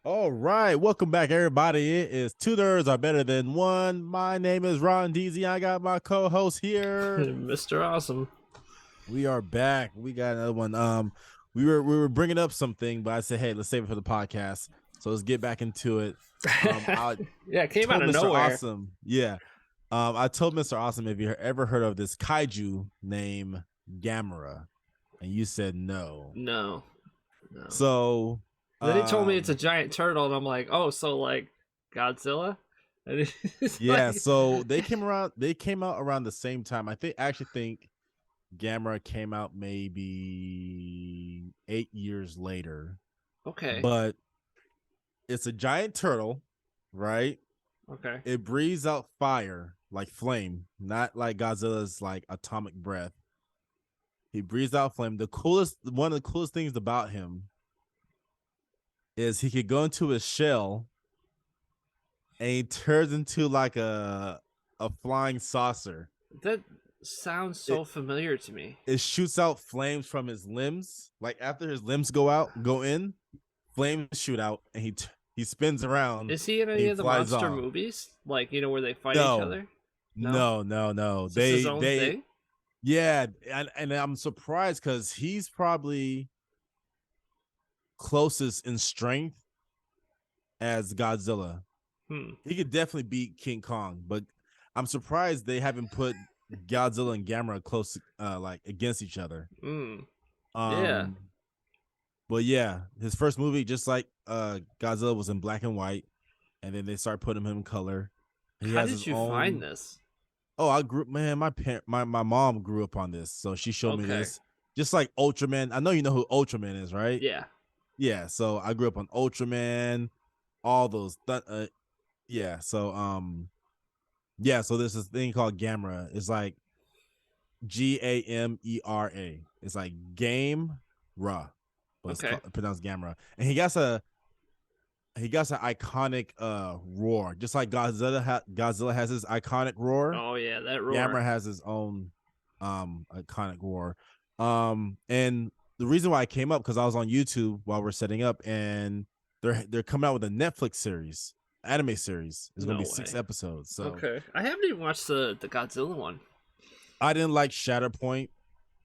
All right, welcome back, everybody. It is two thirds are better than one. My name is Ron DZ. I got my co-host here. Mr. Awesome. We are back. We got another one. We were bringing up something, but I said, hey, let's save it for the podcast. So let's get back into it. I Yeah, it came out told of Mr. nowhere. Awesome, yeah. I told Mr. Awesome if you ever heard of this kaiju named Gamera, and you said no. No, no. So, Then he told me it's a um, giant turtle, and I'm like, oh, so like Godzilla? And it's yeah, like, so they came out around the same time. Actually think Gamera came out maybe 8 years later. okay, But it's a giant turtle, right? okay. It breathes out fire like flame, not like Godzilla's like atomic breath. He breathes out flame. One of the coolest things about him is he could go into his shell and he turns into like a flying saucer. That sounds It so familiar to me. it shoots out flames from his limbs. Like after his limbs go in, flames shoot out, and he spins around Is he in and any he of the flies monster off. movies? Like, where they fight each No, other? No? no. Is this his own They thing? yeah, and I'm surprised because he's probably closest in strength as Godzilla. Hmm. He could definitely beat King Kong, but I'm surprised they haven't put Godzilla and Gamera close, like against each other. Hmm. Yeah. Um, but yeah, his first movie, just like Godzilla, was in black and white, and then they start putting him in color. He How has his did you find own. this? Oh, I grew man. My mom grew up on this, so she showed me Okay. this. Just like Ultraman, I know you know who Ultraman is, right? Yeah. Yeah. So I grew up on Ultraman, all those. Yeah. So yeah. So there's this thing called Gamera. It's like Gamera. It's like game ra, but it's Okay. pronounced Gamera. And he got an iconic roar, just like Godzilla has his iconic roar. Oh, yeah, that roar. Gamera has his own iconic roar. And the reason why I came up because I was on YouTube while we're setting up, and they're coming out with a Netflix series, anime series. It's gonna No be six way. episodes. So Okay. I haven't even watched the Godzilla one. I didn't like Shatterpoint.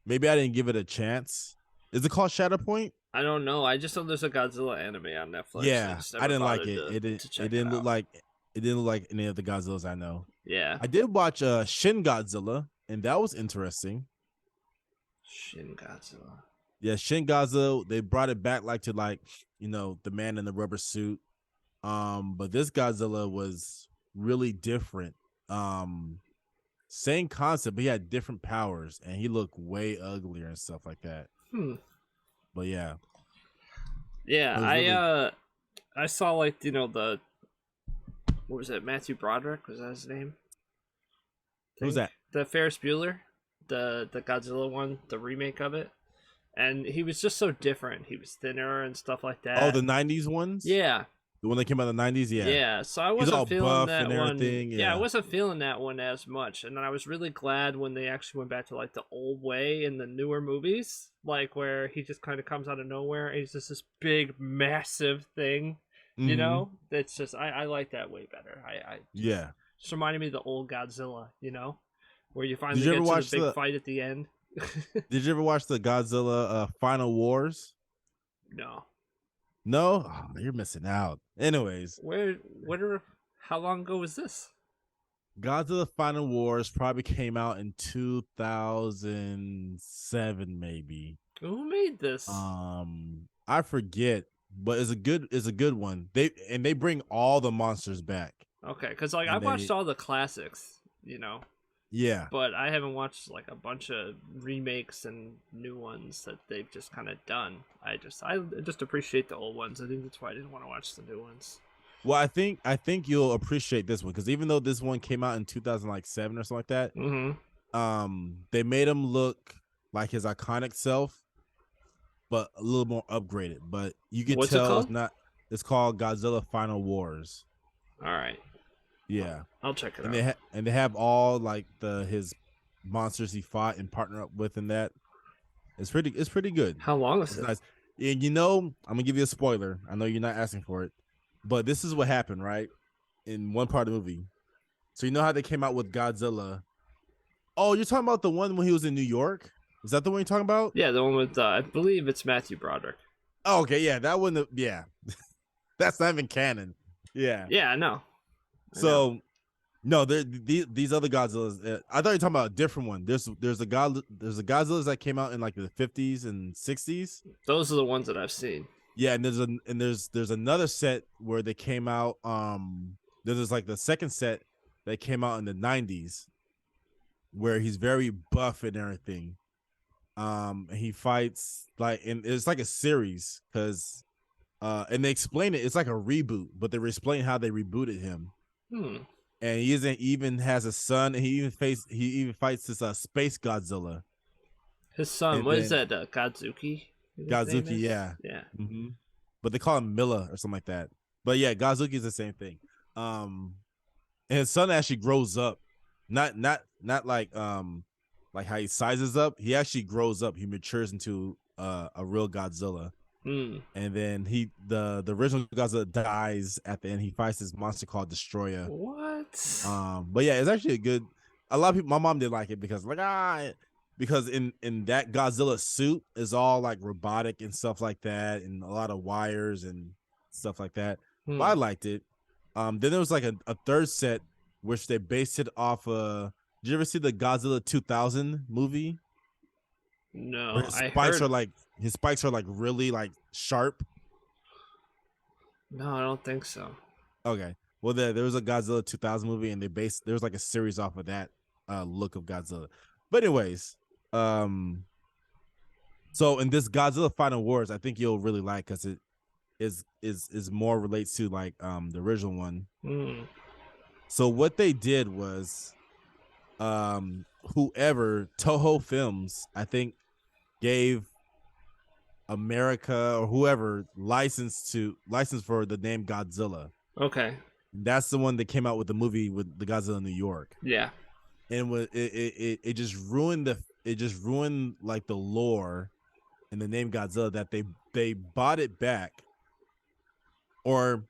Maybe I didn't give it a chance. Is it called Shatterpoint? I don't know. I just know there's a Godzilla anime on Netflix. I Yeah, just I never didn't like bothered it. to, It didn't. to It check it didn't look out. like. It didn't look like any of the Godzillas I know. Yeah. I did watch Shin Godzilla, and that was interesting. Shin Godzilla. Yeah, Shin Godzilla. They brought it back like to the man in the rubber suit. But this Godzilla was really different. Um, Same concept, but he had different powers, and he looked way uglier and stuff like that. Hmm. But yeah, Yeah, it was really. I saw like the what was it? Matthew Broderick, was that his name? Who's Think that? the Ferris Bueller, the Godzilla one, the remake of it, and he was just so different. He was thinner and stuff like Oh, that. the '90s ones. Yeah, The one that came out in the '90s. Yeah, yeah, so I he's wasn't all feeling buff and that one. everything. Yeah, I Yeah. wasn't feeling that one as much. And then I was really glad when they actually went back to like the old way in the newer movies, like where he just kind of comes out of nowhere and he's just this big, massive thing. Mm-hmm. That's just I like that way better. I Yeah. just reminded me of the old Godzilla. Where you Did finally you ever get to the watch big the? fight at the end. Did you ever watch the Godzilla Final Wars? No, No, you're missing out. Anyways, how long ago was this? Godzilla Final Wars probably came out in 2007, maybe. Who made this? I forget, but it's a good one. They bring all the monsters back, Okay, because like I and watched they all the classics, yeah. but I haven't watched like a bunch of remakes and new ones that they've just kind of done. I just appreciate the old ones. I think that's why I didn't want to watch the new ones. Well, I think you'll appreciate this one because even though this one came out in 2007 or something like that, Mm-hmm. they made him look like his iconic self, but a little more upgraded. But you could What's it tell called? it's not. It's called Godzilla Final Wars. All right, Yeah, I'll check it and out. they have all like his monsters he fought and partner up with in that. It's pretty good. How long is It's it? nice. And I'm gonna give you a spoiler. I know you're not asking for it. But this is what happened, right? In one part of the movie. So you know how they came out with Godzilla. Oh, you're talking about the one when he was in New York? Is that the one you're talking about? Yeah, the one with I believe it's Matthew Broderick. Oh, okay, yeah, that one. Yeah, that's not even canon. Yeah. Yeah, I know. So no, these other Godzillas. I thought you were talking about a different one. There's a Godzillas that came out in like the 50s and 60s. Those are the ones that I've seen. Yeah, and there's another set where they came out. There's like the second set that came out in the 90s where he's very buff and everything. He fights like, and it's like a series because and they explain it. It's like a reboot, but they explain how they rebooted him. And he even has a son, and he even fights this space Godzilla. His son, what is that? Godzuki. Godzuki, yeah. Mm-hmm. But they call him Milla or something like that. But yeah, Godzuki is the same thing. And his son actually grows up, not like how he sizes up. He actually grows up. He matures into a real Godzilla. And then the original Godzilla dies at the end. He fights this monster called Destroyer. What? But yeah, it's actually a lot of people. My mom did like it because because in that Godzilla suit is all like robotic and stuff like that, and a lot of wires and stuff like that. But I liked it. Then there was like a third set which they based it off. Did you ever see the Godzilla 2000 movie? No, where his spikes are like really like sharp. No, I don't think so. Okay, well there was a Godzilla 2000 movie, and there was like a series off of that look of Godzilla. But anyways, so in this Godzilla Final Wars, I think you'll really like because it is more relates to like the original one. So what they did was whoever Toho Films, I think, gave America or whoever license for the name Godzilla. Okay. That's the one that came out with the movie with the Godzilla in New York. Yeah. And it just ruined like the lore and the name Godzilla, that they bought it back, or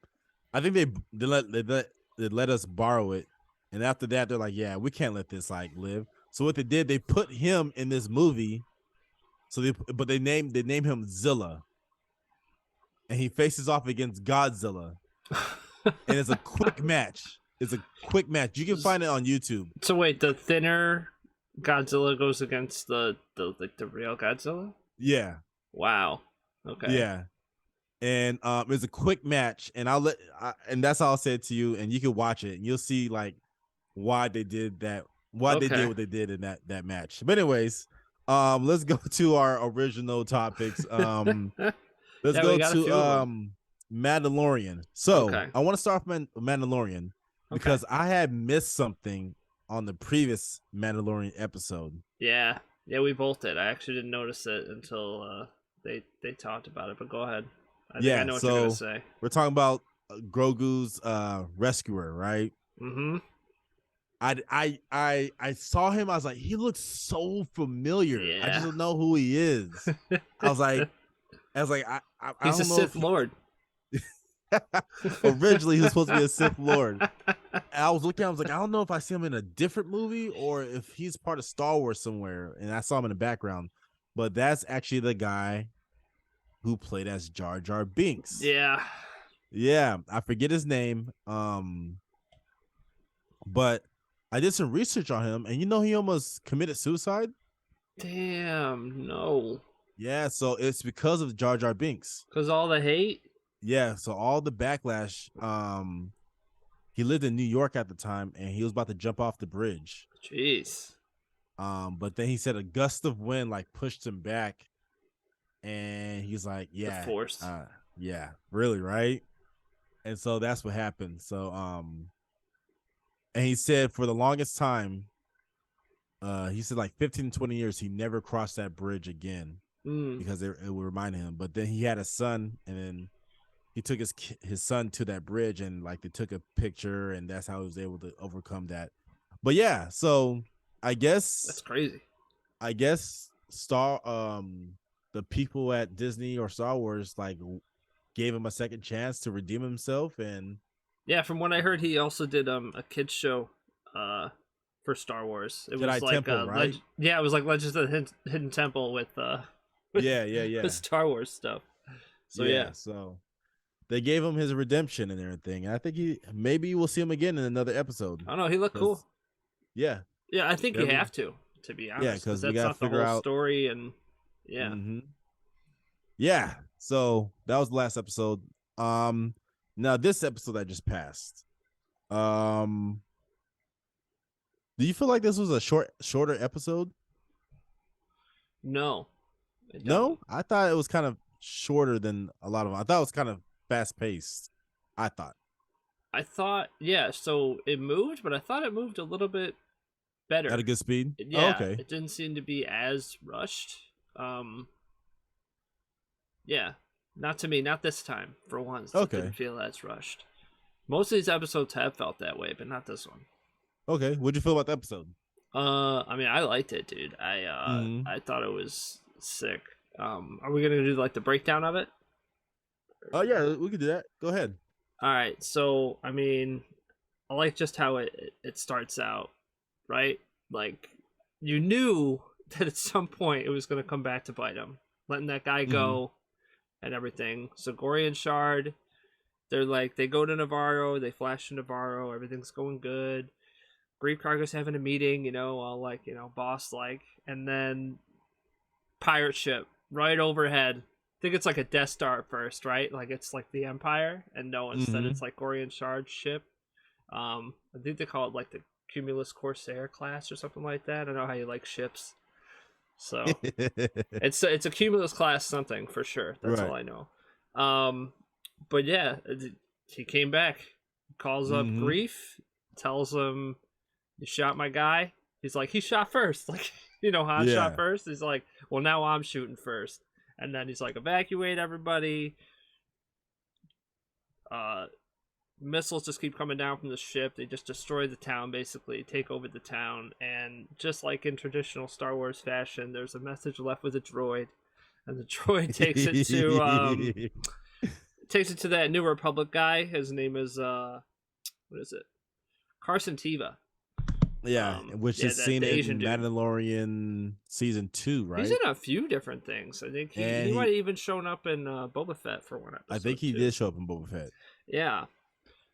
I think they let us borrow it, and after that they're like, yeah, we can't let this like live. So what they did, they put him in this movie. So they name him Zilla, and he faces off against Godzilla, and it's a quick match. It's a quick match. You can find it on YouTube. So wait, the thinner Godzilla goes against the real Godzilla? Yeah. Wow. Okay. Yeah. And it's a quick match, and and that's all I'll say to you, and you can watch it, and you'll see like why they did that, they did what they did in that match. But anyways, let's go to our original topics. Let's go to Mandalorian. So I want to start with Mandalorian because I had missed something on the previous Mandalorian episode. Yeah, we both did. I actually didn't notice it until they talked about it. But go ahead. I think I know what you're gonna say. We're talking about Grogu's rescuer, right? Mm-hmm. I saw him. I was like, he looks so familiar. Yeah. I just don't know who he is. I was like, he's a Sith Lord. Originally, he was supposed to be a Sith Lord. And I was looking. I was like, I don't know if I see him in a different movie or if he's part of Star Wars somewhere. And I saw him in the background, but that's actually the guy who played as Jar Jar Binks. Yeah, I forget his name. But I did some research on him, and he almost committed suicide. Damn, no. Yeah, so it's because of Jar Jar Binks. Because all the hate? Yeah, so all the backlash. He lived in New York at the time, and he was about to jump off the bridge. Jeez. But then he said a gust of wind like pushed him back, and he's like, yeah. The force. Yeah, really, right? And so that's what happened. So and he said for the longest time, he said like 15, 20 years, he never crossed that bridge again because it would remind him. But then he had a son, and then he took his son to that bridge, and like they took a picture, and that's how he was able to overcome that. But yeah, so I guess that's crazy. I guess the people at Disney or Star Wars like gave him a second chance to redeem himself. And Yeah, from what I heard, he also did a kids show for Star Wars. It was Jedi like Temple, right? yeah, it was like Legends of the Hidden Temple with Yeah, yeah, with yeah, Star Wars stuff. So yeah. yeah. So they gave him his redemption and everything. And I think maybe we'll see him again in another episode. I don't know. He looked cool. Yeah, Yeah, I think you every have to be yeah, honest, because because we that's gotta not the figure whole out. story. And yeah, Yeah. So that was the last episode. Um, Now this episode I just passed. Um, do you feel like this was a shorter episode? no, I don't. No, I thought it was kind of shorter than a lot of them. I thought it was kind of fast paced. I thought I thought yeah. So it moved, but I thought it moved a little bit better. at a good speed. Oh, Yeah, okay. it didn't seem to be as rushed. Yeah, not to me, not this time. For once, it Okay. didn't feel as rushed. Most of these episodes have felt that way, but not this one. Okay. What'd you feel about the episode? I mean, I liked it, dude. I thought it was sick. Are we gonna do like the breakdown of it? Oh yeah, we could do that. Go ahead. All right. So, I mean, I like just how it starts out, right? Like, you knew that at some point it was gonna come back to bite him, letting that guy go and everything. So Gory and Shard, they're like, they go to Navarro, they flash to Navarro, everything's going good. Grief Karga's having a meeting, you know, all like, you know, boss like, and then pirate ship right overhead. I think it's like a Death Star at first, right? Like it's like the Empire, and no, instead it's like Gory and Shard's ship. I think they call it like the Cumulus Corsair class or something like that. I know how you like ships. So it's a Cumulus class something for sure. That's all I know. But yeah, he came back, calls up Grief, tells him, "You shot my guy." He's like, "He shot first." Like, you know, Han shot first. He's like, "Well, now I'm shooting first." And then he's like, "Evacuate everybody." Missiles just keep coming down from the ship. They just destroy the town, basically, take over the town. And just like in traditional Star Wars fashion, there's a message left with a droid, and the droid takes it to that New Republic guy. His name is what is it? Carson Teva. Yeah, which is seen in Asian Mandalorian season 2, right? He's in a few different things. I think he might have even shown up in Boba Fett for one episode. I think he did show up in Boba Fett. Yeah.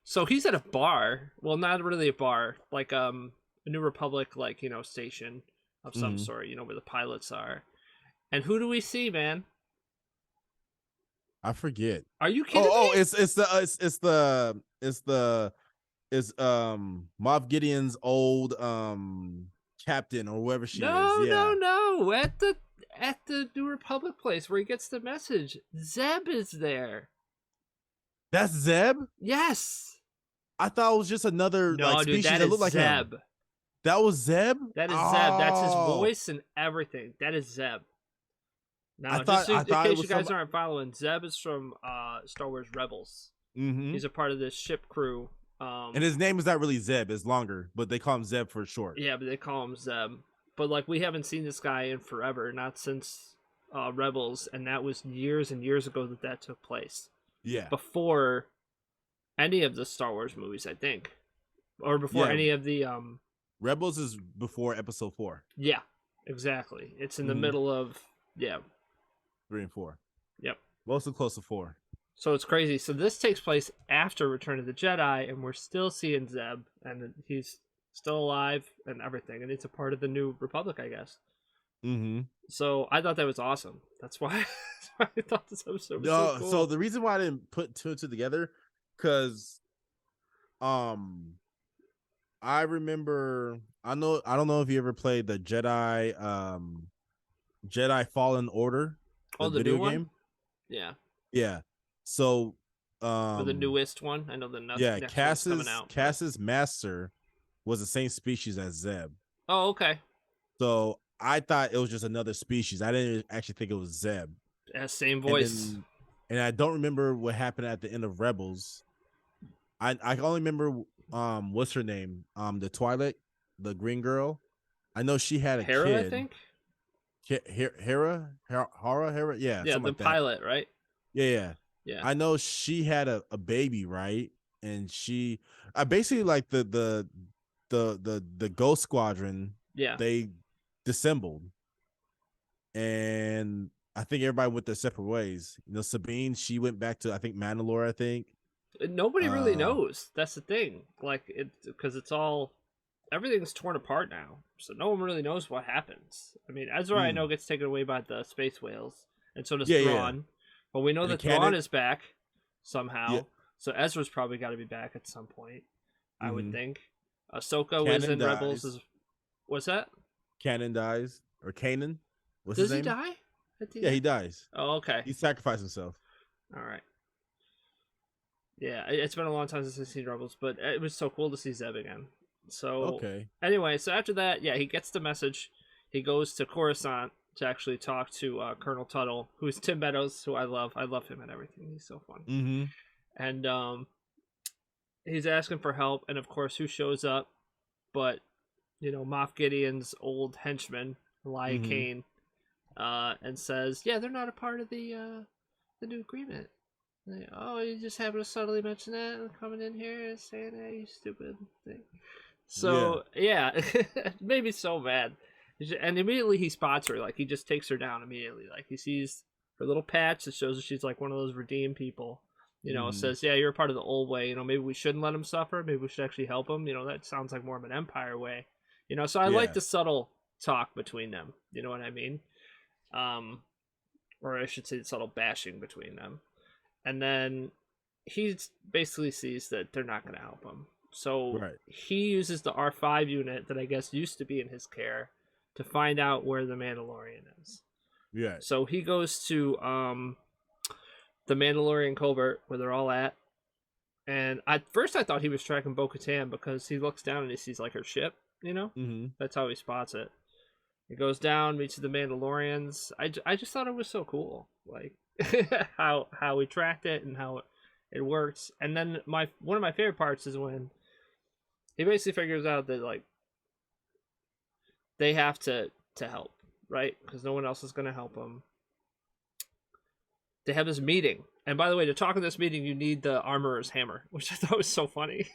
So he's at a bar. Well, not really a bar, like a New Republic, like, you know, station of some sort, you know, where the pilots are. And who do we see, man? I forget. Are you kidding me? It's Moff Gideon's old captain or whoever she is. Yeah. No. At the New Republic place where he gets the message, Zeb is there. That's Zeb? Yes. I thought it was just another species that looked like Zeb. him. That was Zeb? That is Zeb. That's his voice and everything. That is Zeb. Now, in case you guys aren't following, Zeb is from Star Wars Rebels. He's a part of this ship crew. And his name is not really Zeb. It's longer, but they call him Zeb for short. Yeah, but they call him Zeb. But, like, we haven't seen this guy in forever, not since Rebels, and that was years and years ago that took place. Yeah. Before any of the Star Wars movies, I think. Or before any of the... Rebels is before episode 4. Yeah, exactly. It's in the middle of... Yeah. 3 and 4. Yep. Mostly close to 4. So it's crazy. So this takes place after Return of the Jedi, and we're still seeing Zeb, and he's still alive and everything, and it's a part of the New Republic, I guess. So I thought that was awesome. That's why I thought this episode was so cool. So the reason why I didn't put 2 and 2 together, because I remember, I don't know if you ever played the Jedi Fallen Order, the video new game. Yeah. So for the newest one, I know the next one's coming out. Cass's master was the same species as Zeb. Oh, okay. So I thought it was just another species. I didn't actually think it was Zeb. Same voice. And I don't remember what happened at the end of Rebels. I only remember what's her name? The Twilight, the green girl. I know she had a Hera, kid. I think. Hera, yeah, the pilot, right? Yeah. Yeah. I know she had a baby, right? And she, I basically like the Ghost Squadron. Yeah. They dissembled, and I think everybody went their separate ways. You know, Sabine, she went back to I think Mandalore. I think. Nobody really Uh, knows. That's the thing. Like it, because it's all everything's torn apart now, so no one really knows what happens. I mean, Ezra I know mm, gets taken away by the space whales, and so does yeah, yeah, Thrawn. But we know and that Thrawn Canon, is back yeah, somehow, so Ezra's probably got to be back at some point. I would mm-hmm. think. Ahsoka was Canon in Rebels. dies. What's that? Canon dies, or Kanan. What's his Does he name? die at the Yeah, he end? dies. Oh, okay. He sacrificed himself. All right. Yeah, it's been a long time since I've seen Rebels, but it was so cool to see Zeb again. So Okay. anyway, so after that, yeah, he gets the message. He goes to Coruscant to actually talk to Colonel Tuttle, who's Tim Meadows, who I love. I love him and everything. He's so fun. Mm-hmm. And he's asking for help, and of course, who shows up? But Moff Gideon's old henchman, Elia Mm-hmm. Kane, and says, "Yeah, they're not a part of the new agreement." Like, oh, you just happen to subtly mention that and coming in here and saying that, you stupid thing. Yeah. So yeah, it made me so mad. And immediately he spots her. Like he just takes her down immediately. Like he sees her little patch that shows that she's like one of those redeemed people. Mm-hmm. Says, yeah, you're a part of the old way. Maybe we shouldn't let him suffer. Maybe we should actually help him. That sounds like more of an empire way. So I like Yeah. the subtle talk between them. You know what I mean? Or I should say the subtle bashing between them. And then he basically sees that they're not going to help him. So Right. he uses the R5 unit that I guess used to be in his care to find out where the Mandalorian is. Yeah. So he goes to the Mandalorian covert where they're all at. And at first I thought he was tracking Bo-Katan because he looks down and he sees like her ship, Mm-hmm. That's how he spots it. He goes down, meets the Mandalorians. I just thought it was so cool. Like how we tracked it and how it works. And then one of my favorite parts is when he basically figures out that like they have to help, right? Because no one else is going to help them. They have this meeting, and by the way, to talk in this meeting, you need the armorer's hammer, which I thought was so funny.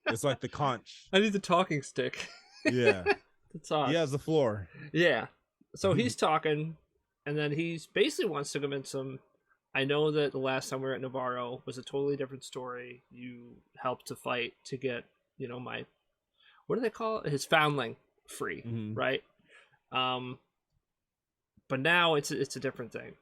It's like the conch. I need the talking stick. Yeah. To talk. He has the floor. Yeah. So he's talking, and then he's basically wants to convince him. I know that the last time we were at Navarro was a totally different story. You helped to fight to get, my, what do they call it? His foundling free, Mm-hmm. right? But now it's a different thing.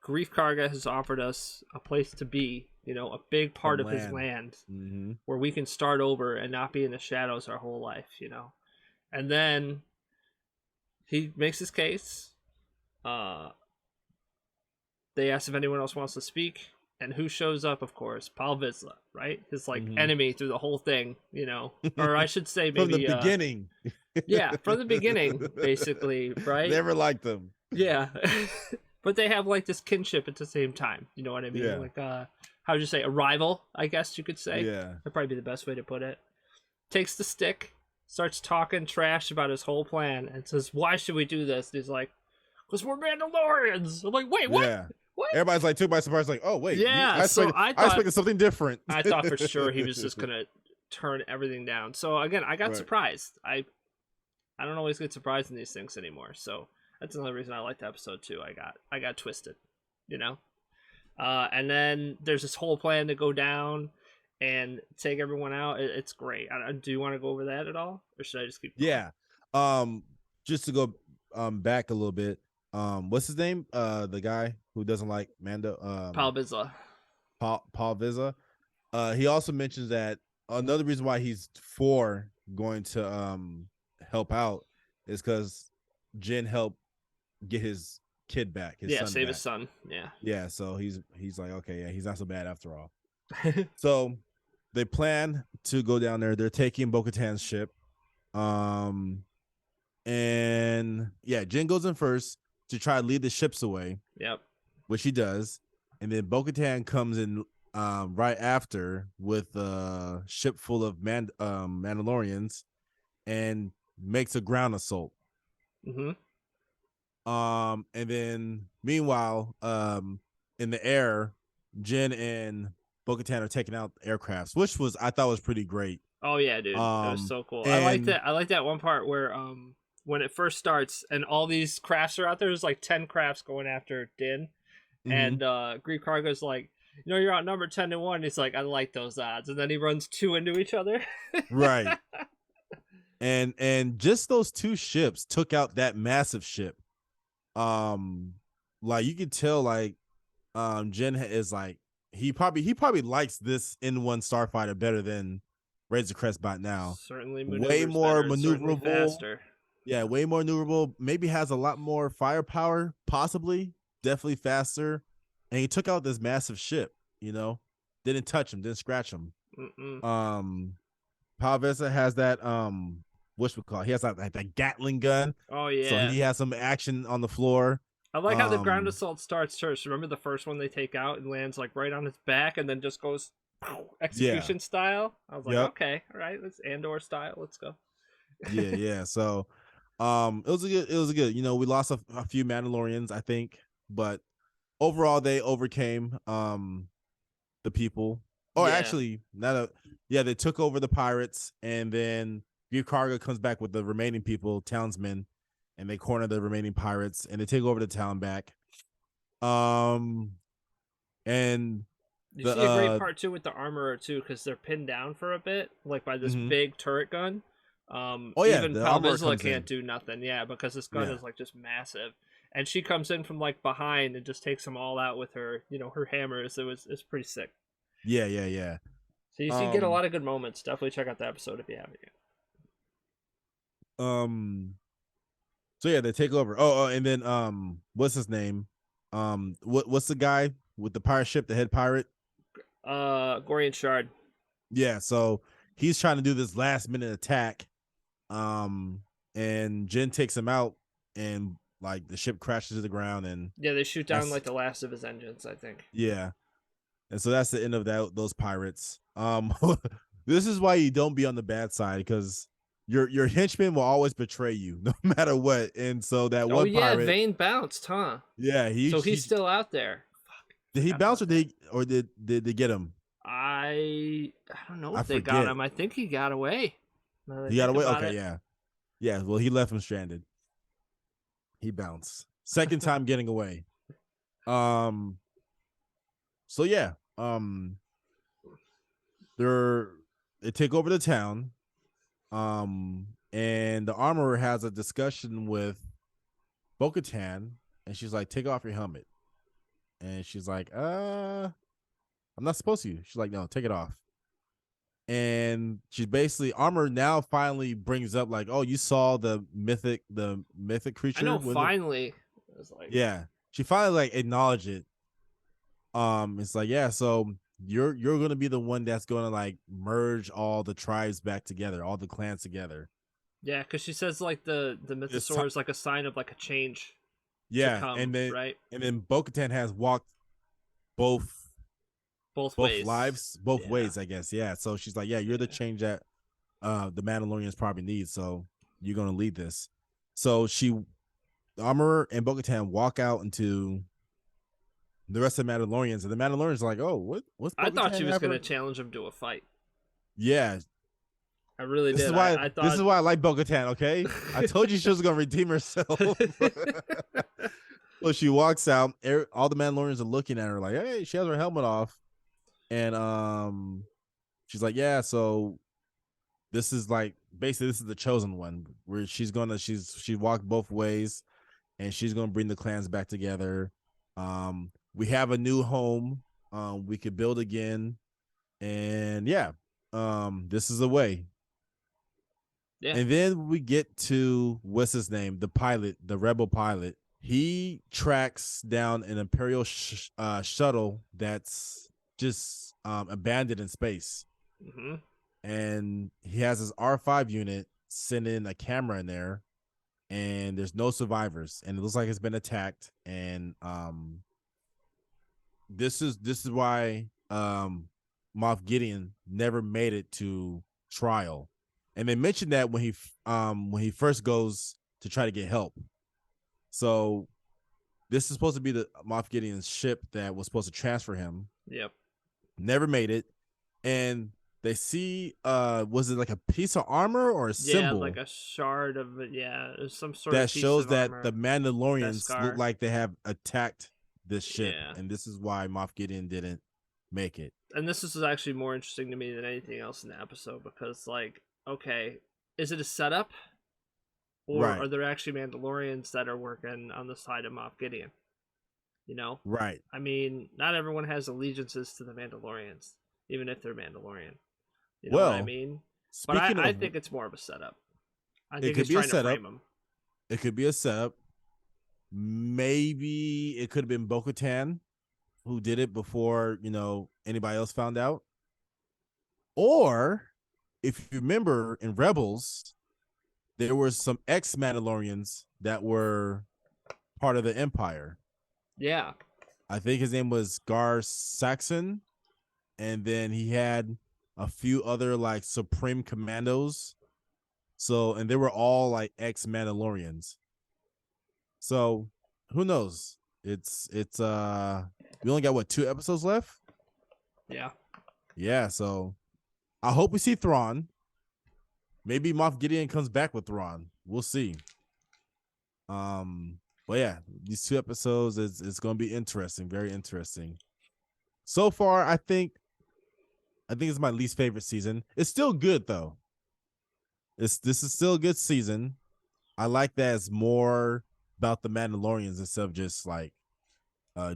Grief Karga has offered us a place to be, a big part of his land Mm-hmm. where we can start over and not be in the shadows our whole life, And then he makes his case. They ask if anyone else wants to speak, and who shows up? Of course, Paul Vizsla, right? His enemy through the whole thing, or I should say maybe From the beginning. Yeah, from the beginning, basically, right? Never liked them. Yeah, but they have like this kinship at the same time. You know what I mean? Yeah. Like, how would you say, a rival? I guess you could say. Yeah. That'd probably be the best way to put it. Takes the stick, starts talking trash about his whole plan, and says, "Why should we do this?" And he's like, "Because we're Mandalorians." I'm like, "Wait, what? Yeah. What?" Everybody's like took by surprise, like, oh wait, Yeah, I so expected, I I thought- expected something different. I thought for sure he was just gonna turn everything down. So again, I got Right. surprised. I don't always get surprised in these things anymore. So that's another reason I liked the episode too. I got twisted, and then there's this whole plan to go down and take everyone out. It's great. Do you want to go over that at all, or should I just keep going? Yeah. Just to go back a little bit. What's his name? The guy who doesn't like Mando. Paul Vizsla. Paul Vizsla. He also mentions that another reason why he's for going to help out is because Jin helped get his kid back. His son save back. his son. Yeah. Yeah, so he's like, okay, yeah, he's not so bad after all. So they plan to go down there. They're taking Bo-Katan's ship. And yeah, Jin goes in first to try to lead the ships away. Yep. Which he does. And then Bo-Katan comes in right after with a ship full of Mandalorians and makes a ground assault. Mm-hmm. And then meanwhile, in the air, Jin and Bo-Katan are taking out aircrafts, which was I thought was pretty great. Oh yeah, dude, it was so cool. I liked And it. I like that one part where when it first starts and all these crafts are out there. There's like 10 crafts going after Din, mm-hmm, and Greek Cargo's like, you're outnumbered 10-1. He's like, I like those odds, and then he runs two into each other. right, and just those two ships took out that massive ship. Like you could tell, like Jin is like he probably likes this N1 starfighter better than Razor Crest bot now. Certainly Way maneuvers more better. Certainly maneuverable. faster. Yeah, way more maneuverable. Maybe has a lot more firepower, possibly. Definitely faster. And he took out this massive ship, Didn't touch him, didn't scratch him. Mm-mm. Palvesa has that what's we call it? He has that Gatling gun. Oh So yeah. he has some action on the floor. I like how the ground assault starts first. Remember the first one they take out and lands like right on his back and then just goes execution style? I was like, okay, all right, let's Andor style. Let's go. Yeah. So it was a good. We lost a few Mandalorians, I think, but overall they overcame the people. Oh, Yeah. actually, they took over the pirates, and then Greef Karga comes back with the remaining people, townsmen, and they corner the remaining pirates, and they take over the town back. And you see a great part too with the armorer too, because they're pinned down for a bit, like by this big turret gun. Oh yeah, even the armorer Palvizsla can't in. do nothing. Yeah, because this gun is like just massive, and she comes in from like behind and just takes them all out with her, her hammers. It's pretty sick. Yeah. So you get a lot of good moments. Definitely check out the episode if you haven't yet. So yeah, they take over. Oh, and then what's his name? What's the guy with the pirate ship, the head pirate? Gorian Shard. Yeah, so he's trying to do this last minute attack. And Jin takes him out, and like the ship crashes to the ground, and yeah, they shoot down like the last of his engines, I think. Yeah, and so that's the end of those pirates. This is why you don't be on the bad side, because your henchman will always betray you no matter what. And so that one pirate, Vane bounced, huh? Yeah, he's still out there. Fuck. Did he bounce, or did they get him? I don't know if they got him. I think he got away. He got away? Okay, yeah. Well, he left him stranded. He bounced. Second time getting away. So yeah. They take over the town. And the armorer has a discussion with Bo-Katan, and she's like, "Take off your helmet." And she's like, "I'm not supposed to." She's like, "No, take it off." And she's basically, Armor now finally brings up like, "Oh, you saw the mythic creature." I know. Finally, it was like, yeah, she finally like acknowledged it. It's like, yeah, so you're gonna be the one that's gonna like merge all the tribes back together, all the clans together. Yeah, because she says like the mythosaur is like a sign of like a change. Yeah, to come, and then right, and then Bo-Katan has walked both ways. lives, both ways, I guess. Yeah, so she's like, yeah, you're the change that the Mandalorians probably need, so you're gonna lead this. So Armorer and Bo-Katan walk out into the rest of the Mandalorians, and the Mandalorians are like, "Oh, what's Bo-Katan?" I thought she was gonna challenge him to a fight. Yeah, I really did. I thought this is why I like Bo-Katan. Okay, I told you she was gonna redeem herself. Well, she walks out. All the Mandalorians are looking at her like, "Hey," she has her helmet off, and she's like, "Yeah." So this is like basically this is the chosen one, where she walked both ways, and she's gonna bring the clans back together. We have a new home. We could build again, and this is the way. Yeah. And then we get to what's his name, the pilot, the rebel pilot. He tracks down an Imperial shuttle that's just abandoned in space. Mm-hmm. And he has his R5 unit sending a camera in there, and there's no survivors, and it looks like it's been attacked. And this is why Moff Gideon never made it to trial. And they mentioned that when he first goes to try to get help. So this is supposed to be the Moff Gideon's ship that was supposed to transfer him. Yep. Never made it. And they see was it like a piece of armor or a Yeah, symbol like a shard of it. Yeah, it's some sort that of piece shows of that armor. the Mandalorians look Beskar. like they have attacked this ship, Yeah. and this is why Moff Gideon didn't make it. And this is actually more interesting to me than anything else in the episode because, like, okay, is it a setup? Or Right. are there actually Mandalorians that are working on the side of Moff Gideon? You know? Right. I mean, not everyone has allegiances to the Mandalorians, even if they're Mandalorian. You know what I Well, mean? But speaking I of, think it's more of a setup. I it think could he's be a trying to setup. frame him. It could be a setup. Maybe it could have been Bo-Katan who did it before, anybody else found out. Or if you remember in Rebels, there were some ex-Mandalorians that were part of the Empire. Yeah. I think his name was Gar Saxon, and then he had a few other like Supreme Commandos. So, and they were all like ex-Mandalorians. So, who knows? It's we only got 2 episodes left? Yeah. Yeah, so I hope we see Thrawn. Maybe Moff Gideon comes back with Thrawn. We'll see. But yeah, these 2 episodes it's going to be interesting, very interesting. So far, I think it's my least favorite season. It's still good though. This is still a good season. I like that it's more about the Mandalorians instead of just like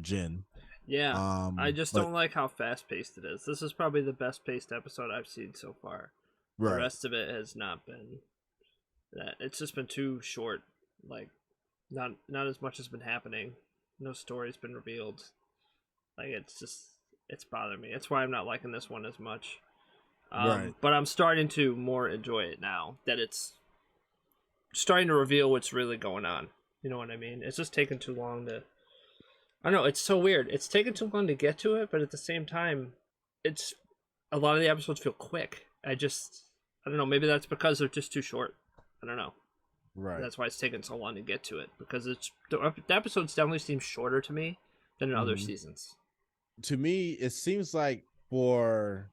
Jin. Yeah. I just But don't like how fast paced it is. This is probably the best paced episode I've seen so far. The right, rest of it has not been that. It's just been too short. Like, not as much has been happening. No story's been revealed. Like, it's bothering me. That's why I'm not liking this one as much. right. But I'm starting to more enjoy it now that it's starting to reveal what's really going on. You know what I mean? It's just taking too long to. I don't know. It's so weird. It's taken too long to get to it, but at the same time, it's a lot of the episodes feel quick. I don't know. Maybe that's because they're just too short. I don't know. Right. That's why it's taken so long to get to it because the episodes definitely seem shorter to me than in other seasons. To me, it seems like for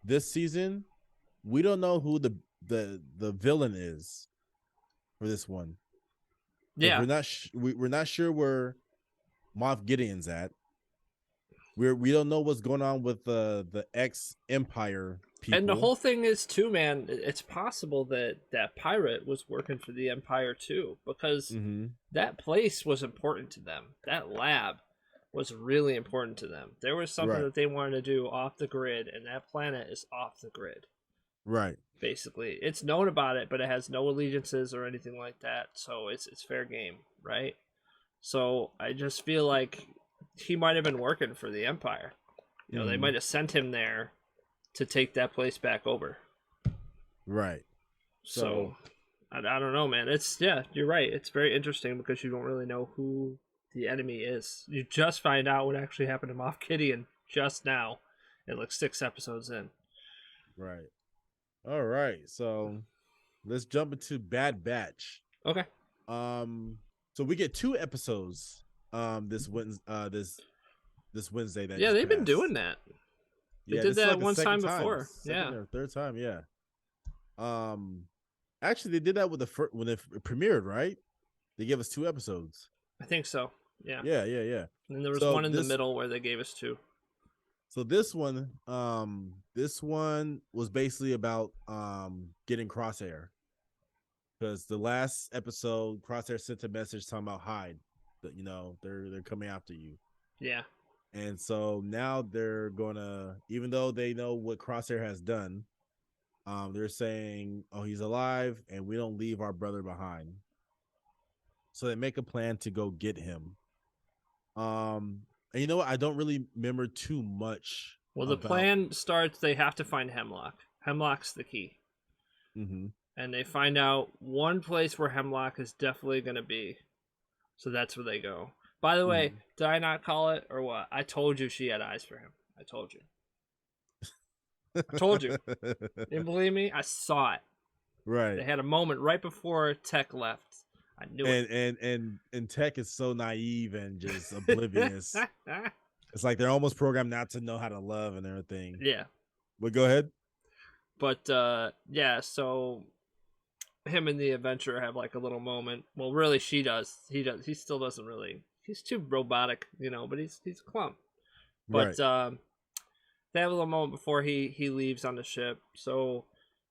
this season, we don't know who the villain is for this one. Yeah, We're not sure where Moff Gideon's at. We don't know what's going on with the ex Empire people. and the whole thing is too, man. It's possible that that pirate was working for the Empire too, because that place was important to them. That lab was really important to them. There was something that they wanted to do off the grid, and that planet is off the grid. Right. Basically, it's known about it, but it has no allegiances or anything like that, so it's fair game, right? So I just feel like he might have been working for the Empire. You know, they might have sent him there to take that place back over. Right. So I don't know, man. You're right. It's very interesting because you don't really know who the enemy is. You just find out what actually happened to Moff Gideon just now, and like 6 episodes in. Right. All right. So let's jump into Bad Batch. Okay. So we get 2 episodes this Wednesday this Wednesday that they've been passed. doing that. They did that like one time before. Second or third time, yeah. Actually, they did that with when it premiered, right? They gave us 2 episodes. I think so. Yeah. Yeah. And there was one in the middle where they gave us 2. So this one was basically about getting Crosshair. Because the last episode, Crosshair sent a message talking about hide. That they're coming after you. Yeah. And so now they're gonna, even though they know what Crosshair has done, they're saying, "Oh, he's alive, and we don't leave our brother behind." So they make a plan to go get him. And you know what? I don't really remember too much. Well, the plan starts. They have to find Hemlock. Hemlock's the key. And they find out one place where Hemlock is definitely going to be. So that's where they go. By the way, did I not call it or what? I told you she had eyes for him. I told you. I told you. You didn't believe me? I saw it. Right. They had a moment right before Tech left. I knew it. And Tech is so naive and just oblivious. It's like they're almost programmed not to know how to love and everything. Yeah. But go ahead. But yeah, so him and the adventurer have like a little moment. Well, really, she does. He does. He still doesn't really. He's too robotic, but he's a clump. But Right. they have a little moment before he leaves on the ship. So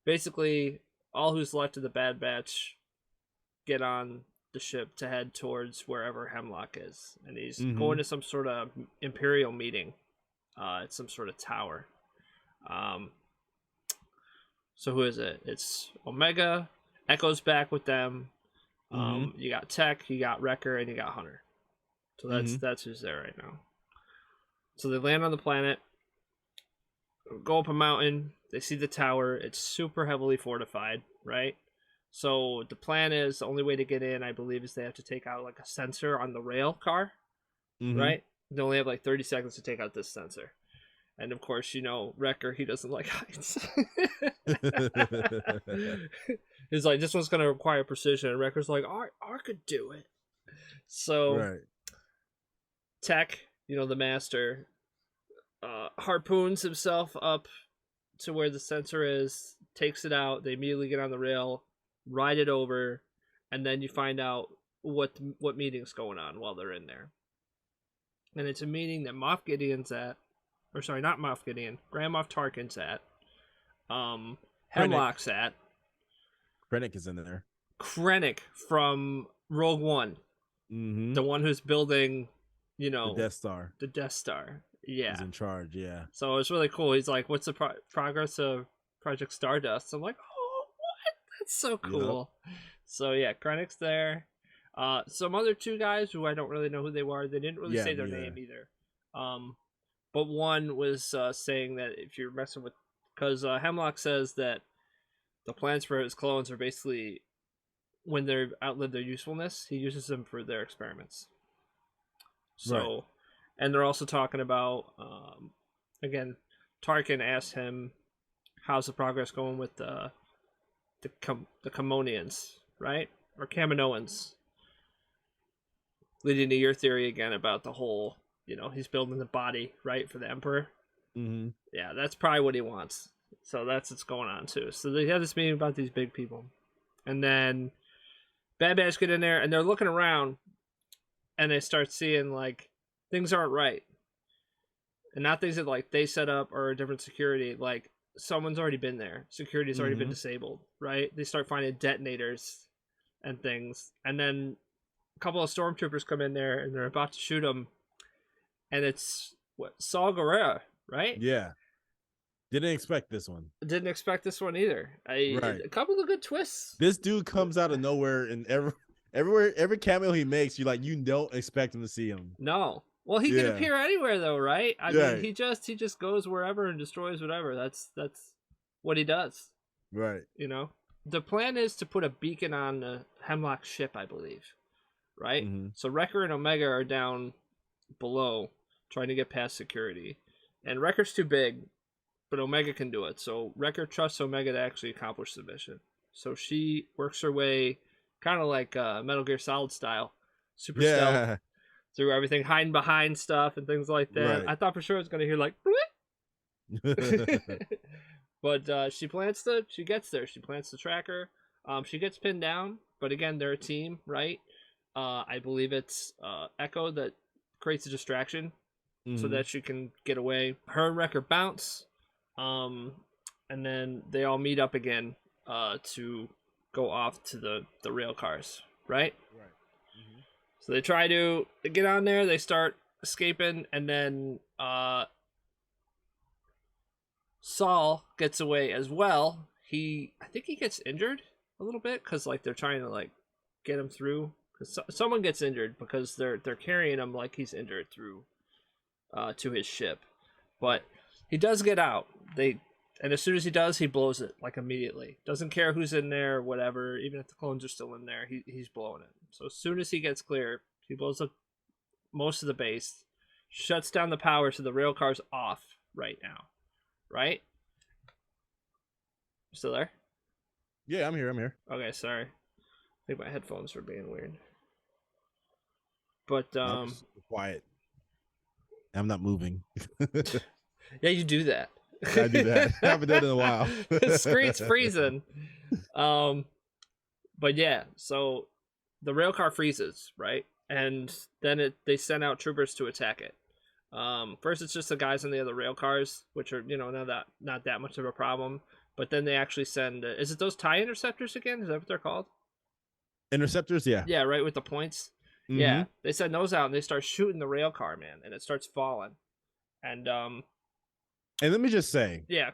basically, all who's left of the Bad Batch get on the ship to head towards wherever Hemlock is, and he's going to some sort of Imperial meeting. It's some sort of tower. So who is it? It's Omega. Echo's back with them. You got Tech, you got Wrecker, and you got Hunter. So that's who's there right now. So they land on the planet, go up a mountain. They see the tower. It's super heavily fortified, right? So the plan is the only way to get in, I believe, is they have to take out like a sensor on the rail car, right? They only have like 30 seconds to take out this sensor. And of course, Wrecker, he doesn't like heights. He's like, this one's going to require precision. And Wrecker's like, I could do it. So, right. Tech, the master, harpoons himself up to where the sensor is, takes it out. They immediately get on the rail, ride it over, and then you find out what meeting's going on while they're in there. And it's a meeting that Moff Gideon's at. Or sorry, not Moff Gideon. Grand Moff Tarkin's at. Hemlock's at. Krennic is in there. Krennic from Rogue One. The one who's building, the Death Star. The Death Star. Yeah. He's in charge, yeah. So it's really cool. He's like, what's the progress of Project Stardust? I'm like, oh, what? That's so cool. Yep. So yeah, Krennic's there. Some other two guys who I don't really know who they were. They didn't really say their name either. But one was saying that if you're messing with... Because Hemlock says that the plans for his clones are basically, when they outlive their usefulness, he uses them for their experiments. So, right. And they're also talking about, again, Tarkin asked him, how's the progress going with the Kamonians, right? Or Kaminoans. Leading to your theory again about the whole... he's building the body, right, for the Emperor. Yeah, that's probably what he wants. So that's what's going on, too. So they have this meeting about these big people. And then Bad Batch get in there, and they're looking around, and they start seeing, like, things aren't right. And not things that, like, they set up or different security. Like, someone's already been there. Security's already been disabled, right? They start finding detonators and things. And then a couple of stormtroopers come in there, and they're about to shoot them. And it's Saw Gerrera, right? Yeah. Didn't expect this one. Didn't expect this one either. Right. A couple of good twists. This dude comes out of nowhere, and every cameo he makes, you don't expect him to see him. No. Well, he can appear anywhere though, right? I mean, he just goes wherever and destroys whatever. That's what he does. Right. The plan is to put a beacon on the Hemlock ship, I believe. Right? So Wrecker and Omega are down below, trying to get past security. And Wrecker's too big, but Omega can do it. So Wrecker trusts Omega to actually accomplish the mission. So she works her way, kind of like Metal Gear Solid style, super stealth, through everything, hiding behind stuff and things like that. Right. I thought for sure I was going to hear like, but she gets there. She plants the tracker. She gets pinned down, but again, they're a team, right? I believe it's Echo that creates a distraction so that she can get away. Her and Wrecker bounce, and then they all meet up again to go off to the rail cars, right? Right. So they try to get on there, they start escaping, and then Saul gets away as well. I think he gets injured a little bit because like they're trying to like get him through. Because someone gets injured because they're carrying him like he's injured through to his ship, but he does get out. And as soon as he does, he blows it like immediately. Doesn't care who's in there, whatever. Even if the clones are still in there, he's blowing it. So as soon as he gets clear, he blows up most of the base, shuts down the power, so the rail car's off right now. Right? You still there? Yeah, I'm here. Okay, sorry. I think my headphones were being weird. But I'm just super quiet. I'm not moving. yeah, you do that. I do that. I haven't done it in a while. The screen's freezing. But yeah, so the rail car freezes, right? And then they send out troopers to attack it. First it's just the guys on the other rail cars, which are, not that much of a problem. But then they actually send is it those TIE interceptors again? Is that what they're called? Interceptors, yeah. Yeah, right, with the points. Mm-hmm. Yeah. They send those out and they start shooting the rail car, man, and it starts falling. And let me just say, yeah.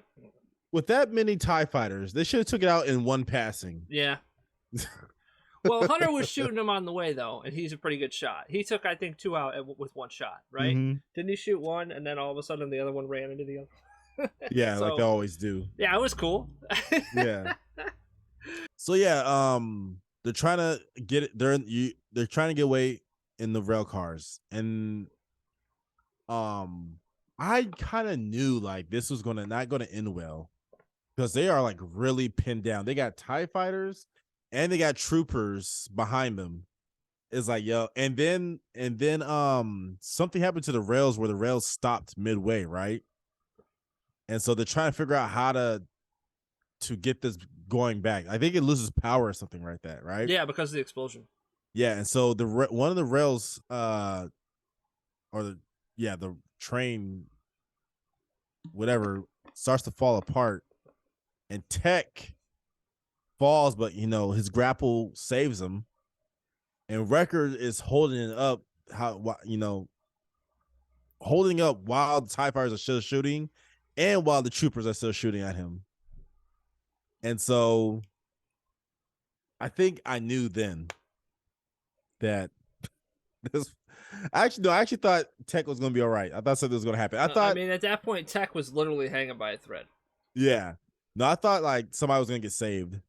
with that many TIE fighters, they should have took it out in one passing. Yeah. Well, Hunter was shooting him on the way though, and he's a pretty good shot. He took, I think, 2 out with one shot, right? Mm-hmm. Didn't he shoot one, and then all of a sudden the other one ran into the other? Yeah, like they always do. Yeah, it was cool. Yeah. So yeah, they're trying to get it. They're trying to get away in the rail cars, and I kind of knew like this was not gonna end well because they are like really pinned down. They got TIE fighters and they got troopers behind them. It's like, yo, and then something happened to the rails where the rails stopped midway, right? And so they're trying to figure out how to get this going back. I think it loses power or something like that, right? Yeah, because of the explosion. Yeah, and so one of the rails, the train, whatever, starts to fall apart, and Tech falls, but his grapple saves him, and Wrecker is holding it up, holding up while the TIE fighters are still shooting, and while the troopers are still shooting at him. And so I think I knew then that this I actually thought Tech was gonna be all right. I thought something was gonna happen. I mean, at that point, Tech was literally hanging by a thread. Yeah. No, I thought like somebody was gonna get saved.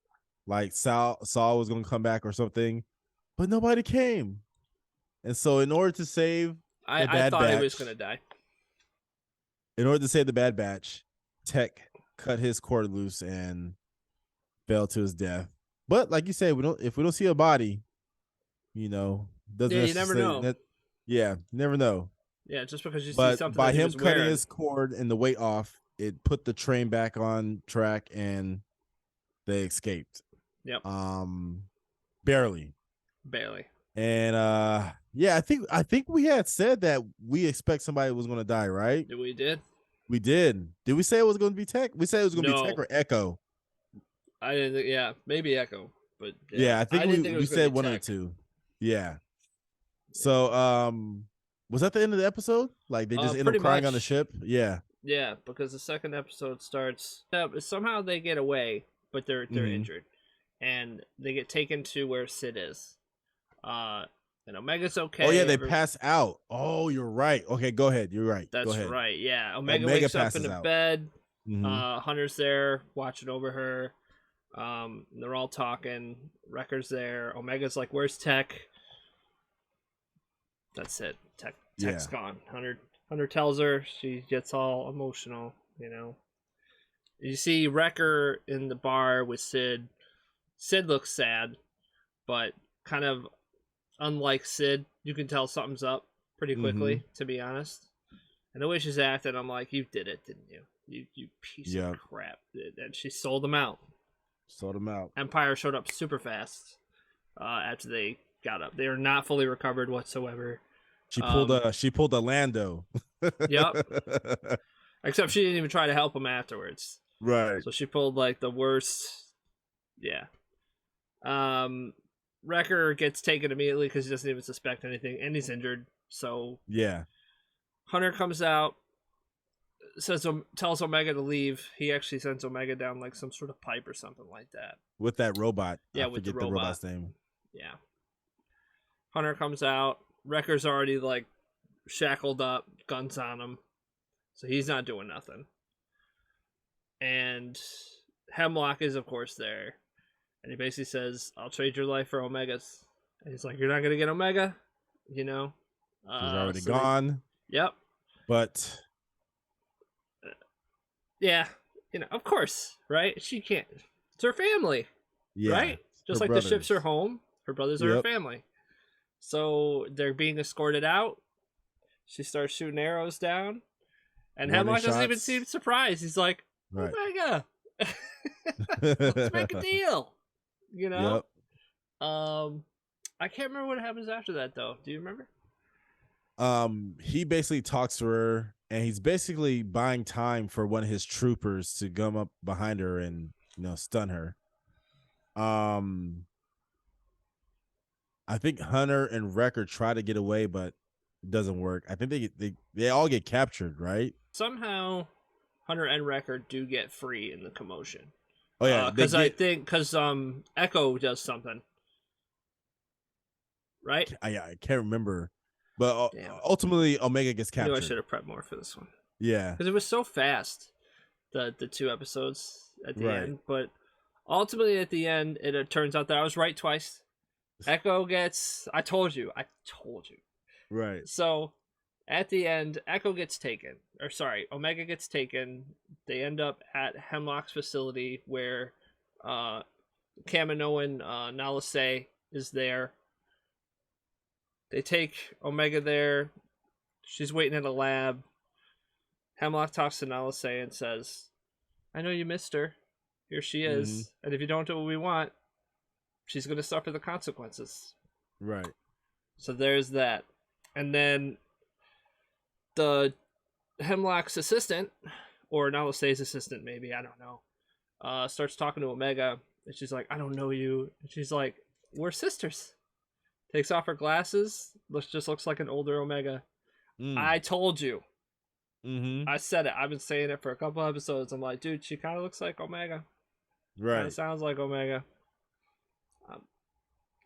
Like Saul was gonna come back or something, but nobody came. And so in order to save I thought he was gonna die. In order to save the Bad Batch, Tech cut his cord loose and fell to his death. But like you said, if we don't see a body, doesn't you never know. Never know. Yeah, just because you see something. By him cutting his cord and the weight off, it put the train back on track and they escaped. Yep. Barely. And I think we had said that we expect somebody was going to die, right? We did. We did. Did we say it was going to be Tech? We said it was going to be Tech or Echo. I didn't think, yeah, maybe Echo, but I think we said one of the two. Yeah. So was that the end of the episode? Like they just end up crying on the ship? Yeah. Yeah, because the second episode starts somehow they get away, but they're injured. And they get taken to where Sid is. And Omega's okay. Oh yeah, they pass out. Oh, you're right. Okay, go ahead. You're right. That's right. Yeah, Omega wakes up in a bed. Mm-hmm. Hunter's there watching over her. They're all talking. Wrecker's there. Omega's like, "Where's Tech?" That's it. Tech's gone. Hunter tells her. She gets all emotional. You see Wrecker in the bar with Sid. Sid looks sad, but kind of unlike Sid, you can tell something's up pretty quickly, to be honest. And the way she's acting, I'm like, you did it, didn't you? You piece of crap. And she sold them out. Empire showed up super fast after they got up. They are not fully recovered whatsoever. She pulled a Lando. Yep. Except she didn't even try to help him afterwards. Right. So she pulled like the worst. Yeah. Wrecker gets taken immediately because he doesn't even suspect anything, and he's injured. So yeah. Hunter comes out, tells Omega to leave. He actually sends Omega down like some sort of pipe or something like that. With that robot. Yeah, I forget the robot's name. Yeah. Hunter comes out. Wrecker's already like shackled up, guns on him. So he's not doing nothing. And Hemlock is, of course, there. And he basically says, I'll trade your life for Omega's. And he's like, you're not going to get Omega? He's already gone. Yep. But. Yeah. Of course, right? She can't. It's her family. Yeah. Right? Just like brothers. The ship's her home. Her brothers are her Yep. family. So they're being escorted out. She starts shooting arrows down. And Warning Hemlock doesn't even shots. seem surprised. He's like, Right. Omega, let's make a deal. You know? Yep. I can't remember what happens after that though. Do you remember? He basically talks to her, and he's basically buying time for one of his troopers to come up behind her and stun her. I think Hunter and Wrecker try to get away, but it doesn't work. I think they all get captured, right? Somehow, Hunter and Wrecker do get free in the commotion. Oh yeah, because I think Echo does something, right? I can't remember, but Damn. ultimately Omega gets captured. I knew I should have prepped more for this one. Yeah, because it was so fast, the 2 episodes at the Right. end. But ultimately, at the end, it turns out that I was right twice. Echo gets. I told you. right. So, at the end, Echo gets taken. Or sorry, Omega gets taken. They end up at Hemlock's facility where Kaminoan Nalase is there. They take Omega there. She's waiting in a lab. Hemlock talks to Nalase and says, I know you missed her. Here she is. Mm-hmm. And if you don't do what we want, she's going to suffer the consequences. Right. So there's that. And then the Hemlock's assistant, or Nalase's assistant maybe, I don't know, starts talking to Omega. And she's like, I don't know you. And she's like, we're sisters. Takes off her glasses. Just looks like an older Omega. I told you. Mm-hmm. I said it. I've been saying it for a couple episodes. I'm like, dude, she kind of looks like Omega. Right. Kind of sounds like Omega.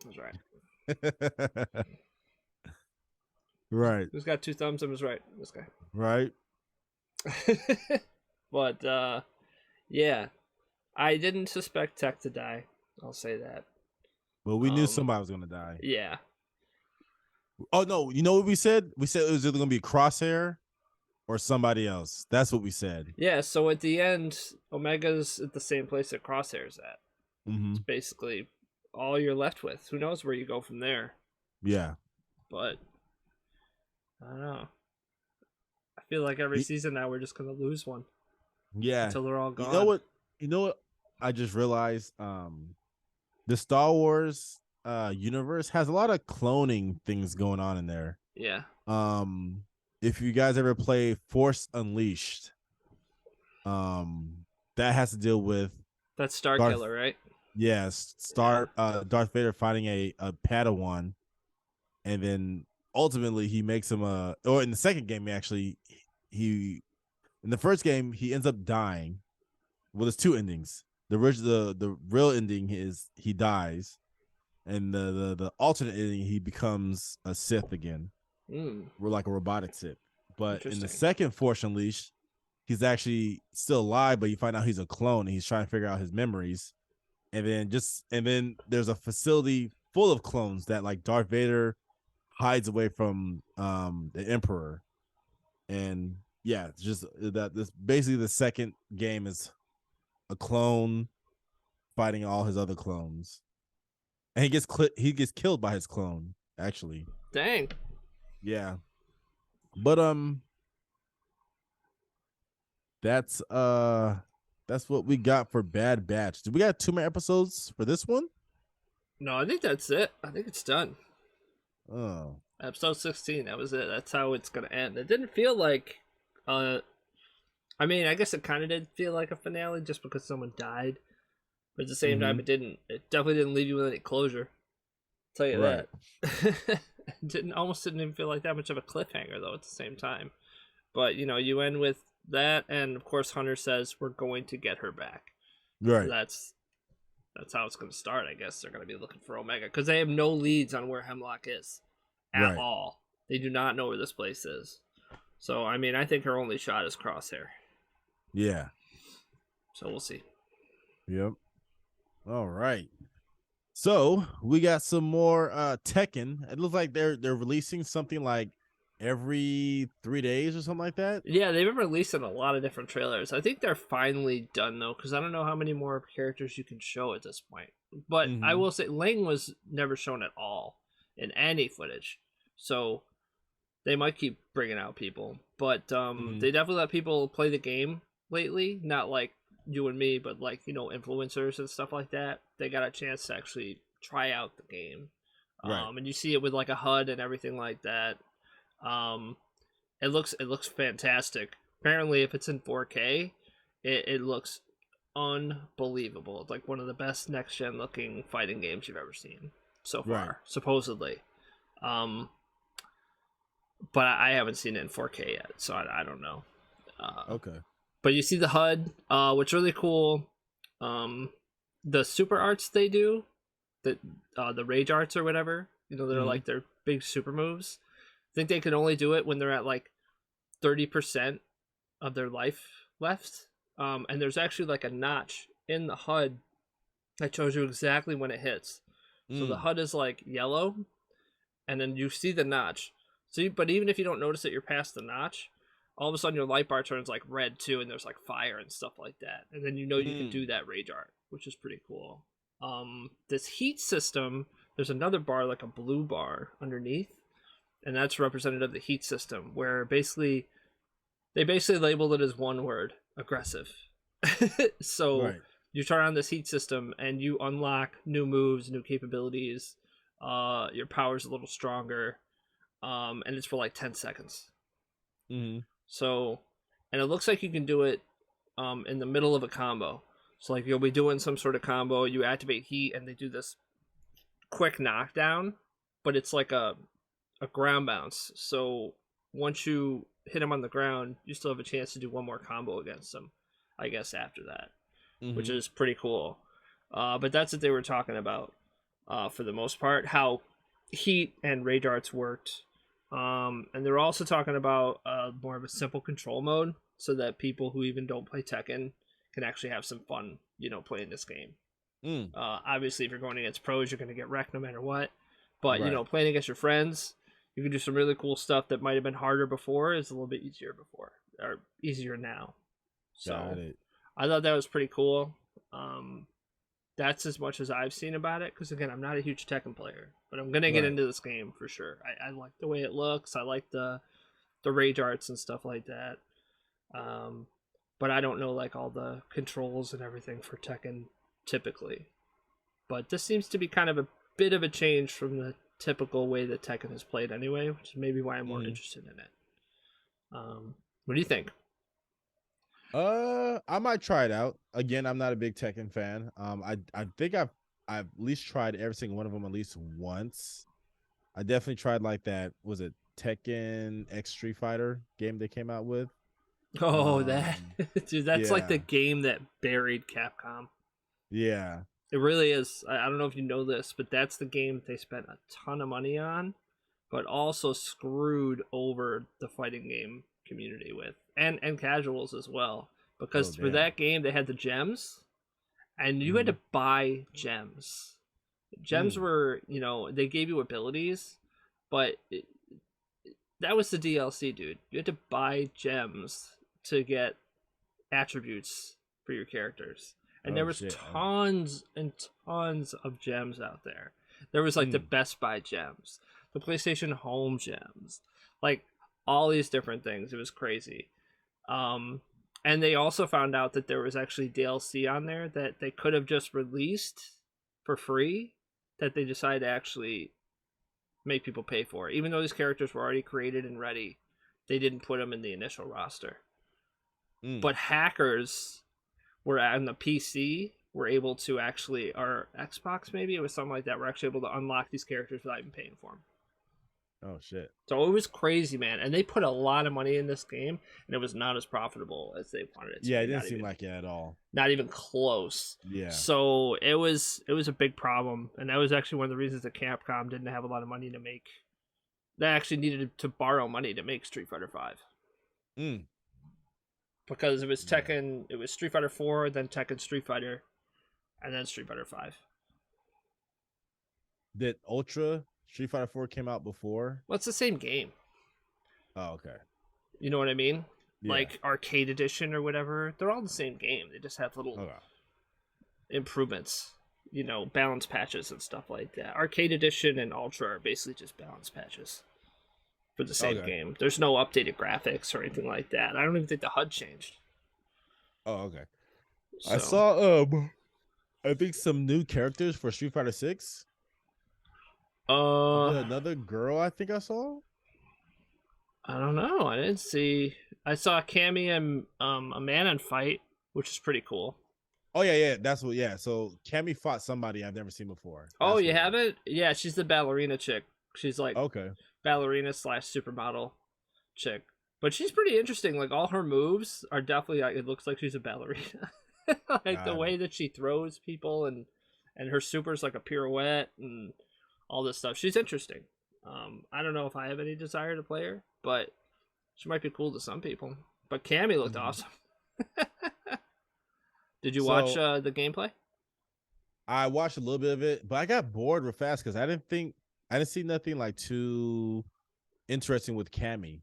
That's right. Right. Who's got 2 thumbs and was right? This guy. Right. But yeah, I didn't suspect Tech to die. I'll say that. But we knew somebody was gonna die. Yeah. Oh no! You know what we said? We said it was either gonna be Crosshair or somebody else. That's what we said. Yeah. So at the end, Omega's at the same place that Crosshair's at. Mm-hmm. It's basically all you're left with. Who knows where you go from there? Yeah. But I don't know. I feel like every season now we're just gonna lose one. Yeah. Until they're all gone. You know what? I just realized. The Star Wars universe has a lot of cloning things going on in there. Yeah. If you guys ever play Force Unleashed, that has to deal with that's Starkiller, right? Yes, Darth Vader fighting a Padawan, and then ultimately he makes him or in the second game in the first game he ends up dying. Well, there's 2 endings. The real ending is he dies, and the alternate ending he becomes a Sith again. We're like a robotic Sith. But in the second Force Unleashed, he's actually still alive, but you find out he's a clone and he's trying to figure out his memories. And then there's a facility full of clones that like Darth Vader hides away from the Emperor. And yeah, it's just that this basically the second game is a clone fighting all his other clones, and he gets killed by his clone. Actually, dang, yeah. But that's what we got for Bad Batch. Did we got 2 more episodes for this one? No, I think that's it. I think it's done. Oh, episode 16. That was it. That's how it's gonna end. It didn't feel like I mean, I guess it kind of did feel like a finale just because someone died, but at the same time, it didn't. It definitely didn't leave you with any closure. I'll tell you that. It almost didn't even feel like that much of a cliffhanger though. At the same time, but you end with that, and of course, Hunter says we're going to get her back. Right. So that's how it's going to start. I guess they're going to be looking for Omega because they have no leads on where Hemlock is at all. They do not know where this place is. So I mean, I think her only shot is Crosshair. Yeah. So we'll see. Yep. All right. So we got some more Tekken. It looks like they're releasing something like every 3 days or something like that. Yeah, they've been releasing a lot of different trailers. I think they're finally done though, because I don't know how many more characters you can show at this point. But I Mm-hmm. will say, Ling was never shown at all in any footage, so they might keep bringing out people. But Mm-hmm. they definitely let people play the game lately. Not like you and me, but like influencers and stuff like that. They got a chance to actually try out the game, Right. and you see it with like a HUD and everything like that. Um, it looks fantastic. Apparently, if it's in 4K, it looks unbelievable. It's like one of the best next gen looking fighting games you've ever seen so Right. far, supposedly. Um, but I haven't seen it in 4K yet, so I don't know. Okay. But you see the HUD, which really cool. Um, the super arts they do, the rage arts or whatever, they're Mm-hmm. like their big super moves. I think they can only do it when they're at like 30% of their life left. And there's actually like a notch in the HUD that shows you exactly when it hits. So the Mm. HUD is like yellow, and then you see the notch. But even if you don't notice that you're past the notch, all of a sudden your light bar turns like red too, and there's like fire and stuff like that. And then you can Mm. do that rage art, which is pretty cool. This heat system, there's another bar, like a blue bar underneath, and that's representative of the heat system, where they basically labeled it as one word: aggressive. So Right. you turn on this heat system and you unlock new moves, new capabilities. Your power's a little stronger, and it's for like 10 seconds. Mm-hmm. So, and it looks like you can do it in the middle of a combo. So like you'll be doing some sort of combo, you activate heat, and they do this quick knockdown, but it's like a ground bounce. So once you hit him on the ground, you still have a chance to do one more combo against him, I guess, after that, which Mm-hmm. is pretty cool. But that's what they were talking about for the most part, how heat and rage arts worked. And they're also talking about more of a simple control mode so that people who even don't play Tekken can actually have some fun, playing this game. Mm. Obviously, if you're going against pros, you're going to get wrecked no matter what. But Right. playing against your friends, you can do some really cool stuff that might have been harder before. Is a little bit easier before, or easier now. Got So it. I thought that was pretty cool. Um, that's as much as I've seen about it. Because again, I'm not a huge Tekken player, but I'm gonna get Right. into this game for sure. I like the way it looks. I like the rage arts and stuff like that. Um, but I don't know like all the controls and everything for Tekken typically. But this seems to be kind of a bit of a change from the typical way that Tekken is played anyway, which is maybe why I'm more Mm-hmm. interested in it. What do you think? I might try it out. Again, I'm not a big Tekken fan. I think I've at least tried every single one of them at least once. I definitely tried like that. Was it Tekken X Street Fighter game they came out with? Oh, that Um, dude, that's like the yeah, game that buried Capcom. yeah. It really is. I don't know if you know this, but that's the game that they spent a ton of money on, but also screwed over the fighting game community with, and casuals as well. Oh Because for damn. that game, they had the gems, and you had Mm-hmm. to buy gems. Gems Mm. were, they gave you abilities, but that was the DLC, dude. You had to buy gems to get attributes for your characters. And there Oh was shit. tons and tons of gems out there. There was like the Mm. Best Buy gems, the PlayStation Home gems, like all these different things. It was crazy. Um, and they also found out that there was actually DLC on there that they could have just released for free, that they decided to actually make people pay for. Even though these characters were already created and ready, they didn't put them in the initial roster. Mm. But hackers were on the PC were able to actually, or Xbox maybe, it was something like that, were actually able to unlock these characters without even paying for them. Oh shit. So it was crazy, man. And they put a lot of money in this game, and it was not as profitable as they wanted it to Yeah, be. it didn't seem like it at all. Not even close. Yeah. So it was a big problem, and that was actually one of the reasons that Capcom didn't have a lot of money to make. They actually needed to borrow money to make Street Fighter Five, Mm. because it was Yeah. Tekken, it was Street Fighter Four, then Tekken Street Fighter, and then Street Fighter Five. Did Ultra Street Fighter 4 came out before? Well, it's the same game. Oh, okay. You know what I mean? Yeah. Like Arcade Edition or whatever. They're all the same game. They just have little Okay. improvements, balance patches and stuff like that. Arcade Edition and Ultra are basically just balance patches for the same Okay. game. There's no updated graphics or anything like that. I don't even think the HUD changed. Oh, okay. I So, saw I think some new characters for Street Fighter 6. Was uh, there another girl I think I saw? I don't know. I didn't see. I saw Cammy and a man fight, which is pretty cool. Oh yeah. That's what yeah. So Cammy fought somebody I've never seen before. Oh, That's you what it was. haven't? Yeah, she's the ballerina chick. She's like Okay. ballerina slash supermodel chick. But she's pretty interesting. Like all her moves are definitely like it looks like she's a ballerina. Like the Got it. way that she throws people and her super's like a pirouette and all this stuff. She's interesting. I don't know if I have any desire to play her, but she might be cool to some people. But Cammy looked Mhm. awesome. Did you watch So the gameplay? I watched a little bit of it, but I got bored real fast because I didn't see nothing like too interesting with Cammy.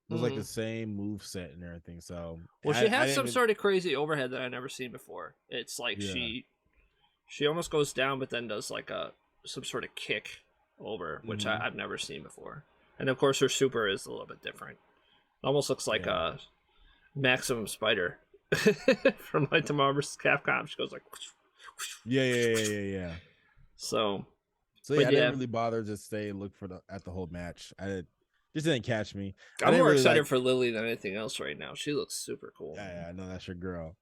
It was like Mm-hmm. the same move set and everything. So Well, she I has didn't some even sort of crazy overhead that I've never seen before. It's like yeah. she almost goes down, but then does like a some sort of kick over, which Hmm. I've never seen before. And of course, her super is a little bit different. It almost looks like Yeah. a Maximum Spider from like Tomorrow vs. Capcom. She goes like Yeah. so. So yeah, But I yeah, didn't really bother to stay and look for the whole match. Just didn't catch me. I I'm didn't more really excited like. for Lily than anything else right now. She looks super cool. Yeah, I know that's your girl.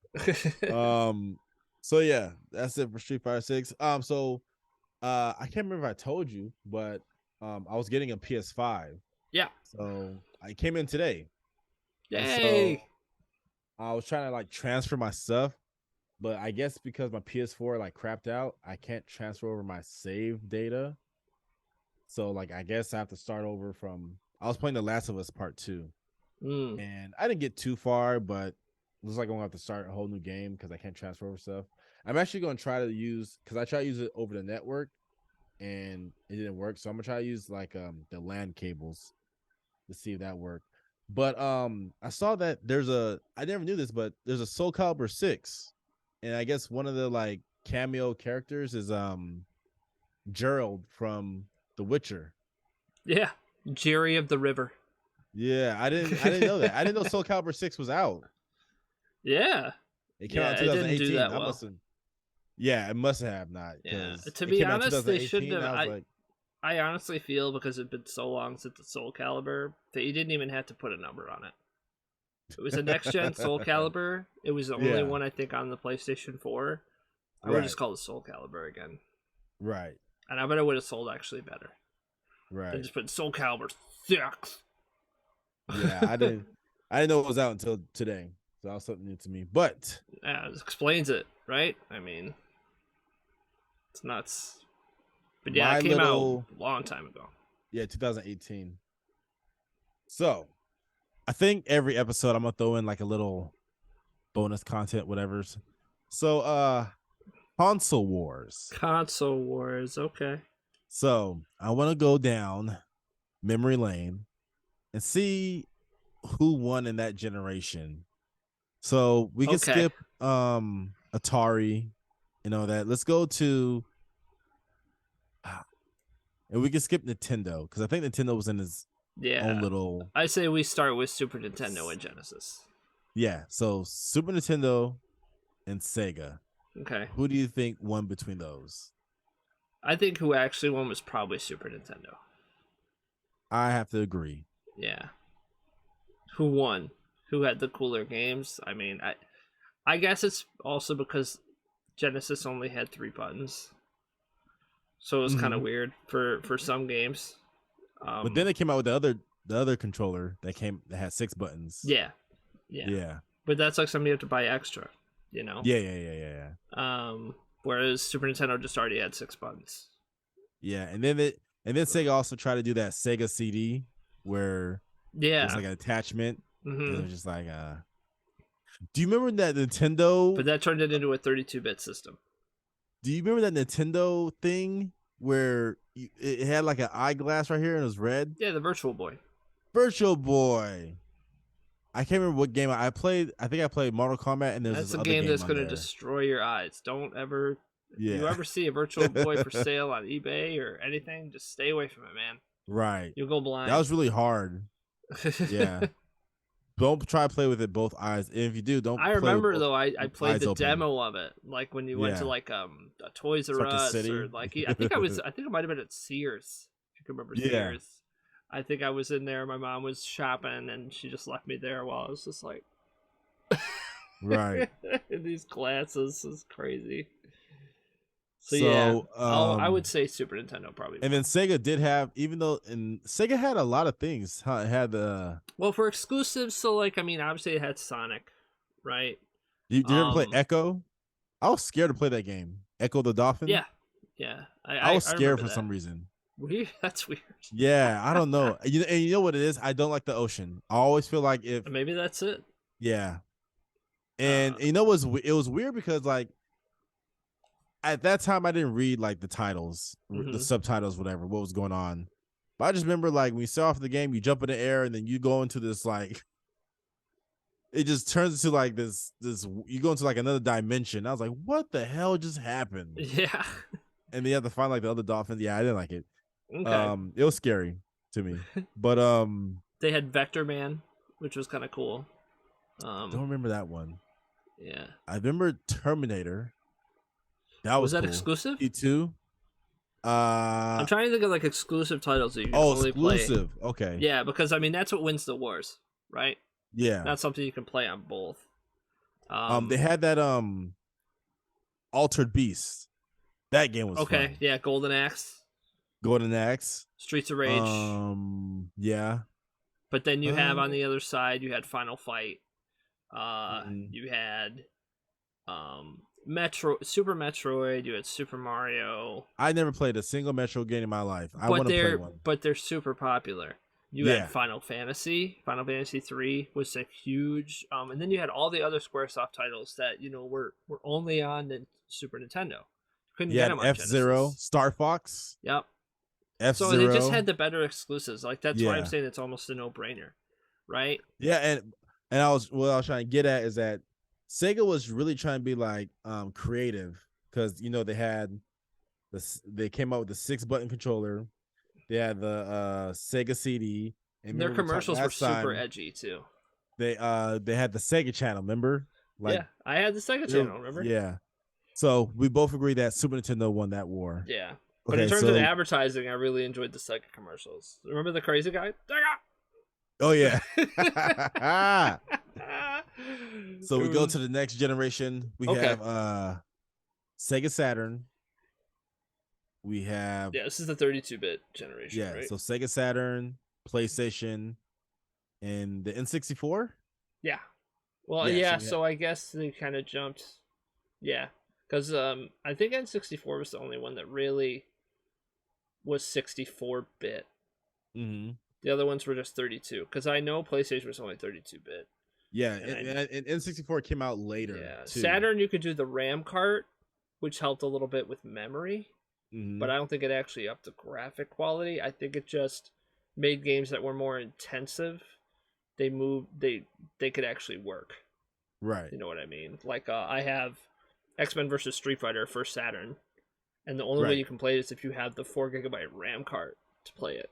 Um, so yeah, that's it for Street Fighter 6. So I can't remember if I told you, but I was getting a PS5. Yeah. So I came in today. And so Yay. I was trying to like transfer my stuff, but I guess because my PS4 like crapped out, I can't transfer over my save data. So like I guess I have to start over from I was playing The Last of Us Part 2. Mm. And I didn't get too far, but it looks like I'm gonna have to start a whole new game because I can't transfer over stuff. I'm actually gonna try to use because I tried to use it over the network and it didn't work. So I'm gonna try to use like the LAN cables to see if that worked. But I saw that I never knew this, but there's a Soul Calibur 6. And I guess one of the like cameo characters is Gerald from The Witcher. Yeah. Jerry of the River. Yeah, I didn't know that. I didn't know Soul Calibur 6 was out. Yeah. It came out Yeah, in it didn't do 2018. that I well. must have yeah, it must have not Yeah. because To it be came out in honest, they shouldn't 2018. have. I was like, I honestly feel because it's been so long since the Soul Calibur that you didn't even have to put a number on it. It was a next gen Soul Calibur. It was the only yeah, one I think on the PlayStation 4. I would right, just call it Soul Calibur again. right, And I bet it would have sold actually better than right. just put Soul Calibur 6. Yeah, I didn't know it was out until today, so that was something new to me. But Yeah, it explains it, right? I mean, it's nuts. But yeah, my it came out little a long time ago. yeah, 2018. So I think every episode I'm gonna throw in like a little bonus content, whatever's. So console wars. Console Wars, okay. So I want to go down memory lane and see who won in that generation. So we can Okay. skip Atari, that. Let's go to and we can skip Nintendo because I think Nintendo was in his own Yeah. little I say we start with Super Nintendo and Genesis. yeah. So Super Nintendo and Sega. Okay. Who do you think won between those? I think who actually won was probably Super Nintendo. I have to agree. Yeah. Who won? Who had the cooler games? I mean, I guess it's also because Genesis only had 3 buttons. So it was kind of Mhm. weird for some games. But then they came out with the other controller that had 6 buttons. Yeah. Yeah. Yeah. But that's like something you have to buy extra, you know? Yeah. Whereas Super Nintendo just already had 6 buttons. Yeah, and then Sega also tried to do that Sega CD where it was Yeah. like an attachment. And it Hmm. was just like do you remember that Nintendo But that turned it into a 32-bit system. do you remember that Nintendo thing where it had like an eyeglass right here and it was red? Yeah, the Virtual Boy. Virtual Boy. I can't remember what game I played. I think I played Mortal Kombat, and there's That's this a other game game that's on going to there. destroy your eyes. Don't ever. If Yeah. you ever see a Virtual Boy for sale on eBay or anything, just stay away from it, man. Right. You'll go blind. That was really hard. Yeah. Don't try to play with it both eyes. And if you do, don't. I play with remember both though. I played the open. demo of it, like when you went to Yeah. like a Toys R Circus Us City. or like I think it might have been at Sears. If you can remember Yeah. Sears. I think I was in there. My mom was shopping, and she just left me there while I was just like, Right. in these glasses is crazy. So, So, yeah, I would say Super Nintendo probably. And then Sega did have, even though, and Sega had a lot of things. Huh? It had the. Well, for exclusives, so like I mean, obviously it had Sonic, right? Did you ever play Echo? I was scared to play that game. Echo the Dolphin. Yeah. I was scared for that. some reason. Weird. That's weird. Yeah, I don't know. And you know what it is? I don't like the ocean. I always feel like if Maybe that's it. yeah. And you know it was weird because like at that time I didn't read like the titles, the subtitles, whatever, what was going on. But I just remember like when you start off the game, you jump in the air and then you go into this like it just turns into like this you go into like another dimension. I was like, what the hell just happened? Yeah. And then you have to find like the other dolphins. Yeah, I didn't like it. Okay. It was scary to me. But they had Vector Man, which was kind of cool. Don't remember that one. Yeah. I remember Terminator. That was that cool. exclusive? E2. I'm trying to think of like exclusive titles that you can only exclusive. play. Okay. Yeah, because I mean that's what wins the wars, right? Yeah. Not something you can play on both. They had that Altered Beast. That game was okay. Fun. Yeah, Golden Axe. Golden Axe. Streets of Rage. Yeah. But then you have on the other side, you had Final Fight. Mm-hmm. You had Super Metroid. You had Super Mario. I never played a single Metro game in my life. I want to play one. But they're super popular. You had Final Fantasy. Final Fantasy 3 was a huge. And then you had all the other SquareSoft titles that were only on the Super Nintendo. Couldn't get them on F-Zero, Star Fox. Yep. F-Zero. So they just had the better exclusives. Like that's why I'm saying it's almost a no-brainer, right? Yeah, and what I was trying to get at is that Sega was really trying to be like creative because they came out with the 6-button controller. They had the Sega CD, and their commercials were super edgy too. They had the Sega channel, remember? Like, yeah, I had the Sega channel, remember? Yeah. So we both agree that Super Nintendo won that war. Yeah. But in terms of advertising, I really enjoyed the Sega commercials. Remember the crazy guy? Oh yeah. So we go to the next generation. We have Sega Saturn. We have this is the 32-bit generation. Yeah, right? So Sega Saturn, PlayStation, and the N64. Yeah. Well, so I guess they kind of jumped. Yeah, because I think N64 was the only one that really was 64-bit. Mm-hmm. The other ones were just 32. Because I know PlayStation was only 32-bit. Yeah, and N64 came out later. Yeah, too. Saturn you could do the RAM cart, which helped a little bit with memory. Mm-hmm. But I don't think it actually upped the graphic quality. I think it just made games that were more intensive. They could actually work. Right. You know what I mean? Like I have X-Men versus Street Fighter for Saturn, and the only way you can play it is if you have the 4GB RAM cart to play it.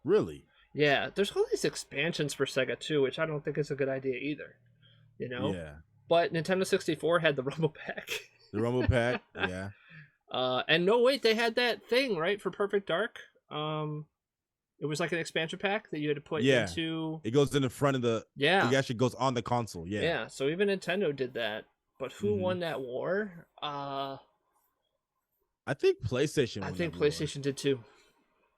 Really? Yeah. There's all these expansions for Sega too, which I don't think is a good idea either. You know? Yeah. But Nintendo 64 had the Rumble Pack. The Rumble Pack, yeah. And no, wait, they had that thing, right, for Perfect Dark? It was like an expansion pack that you had to put into... It goes in the front of the... Yeah. It actually goes on the console, yeah. Yeah, so even Nintendo did that. But who won that war? I think PlayStation won. I think PlayStation did too.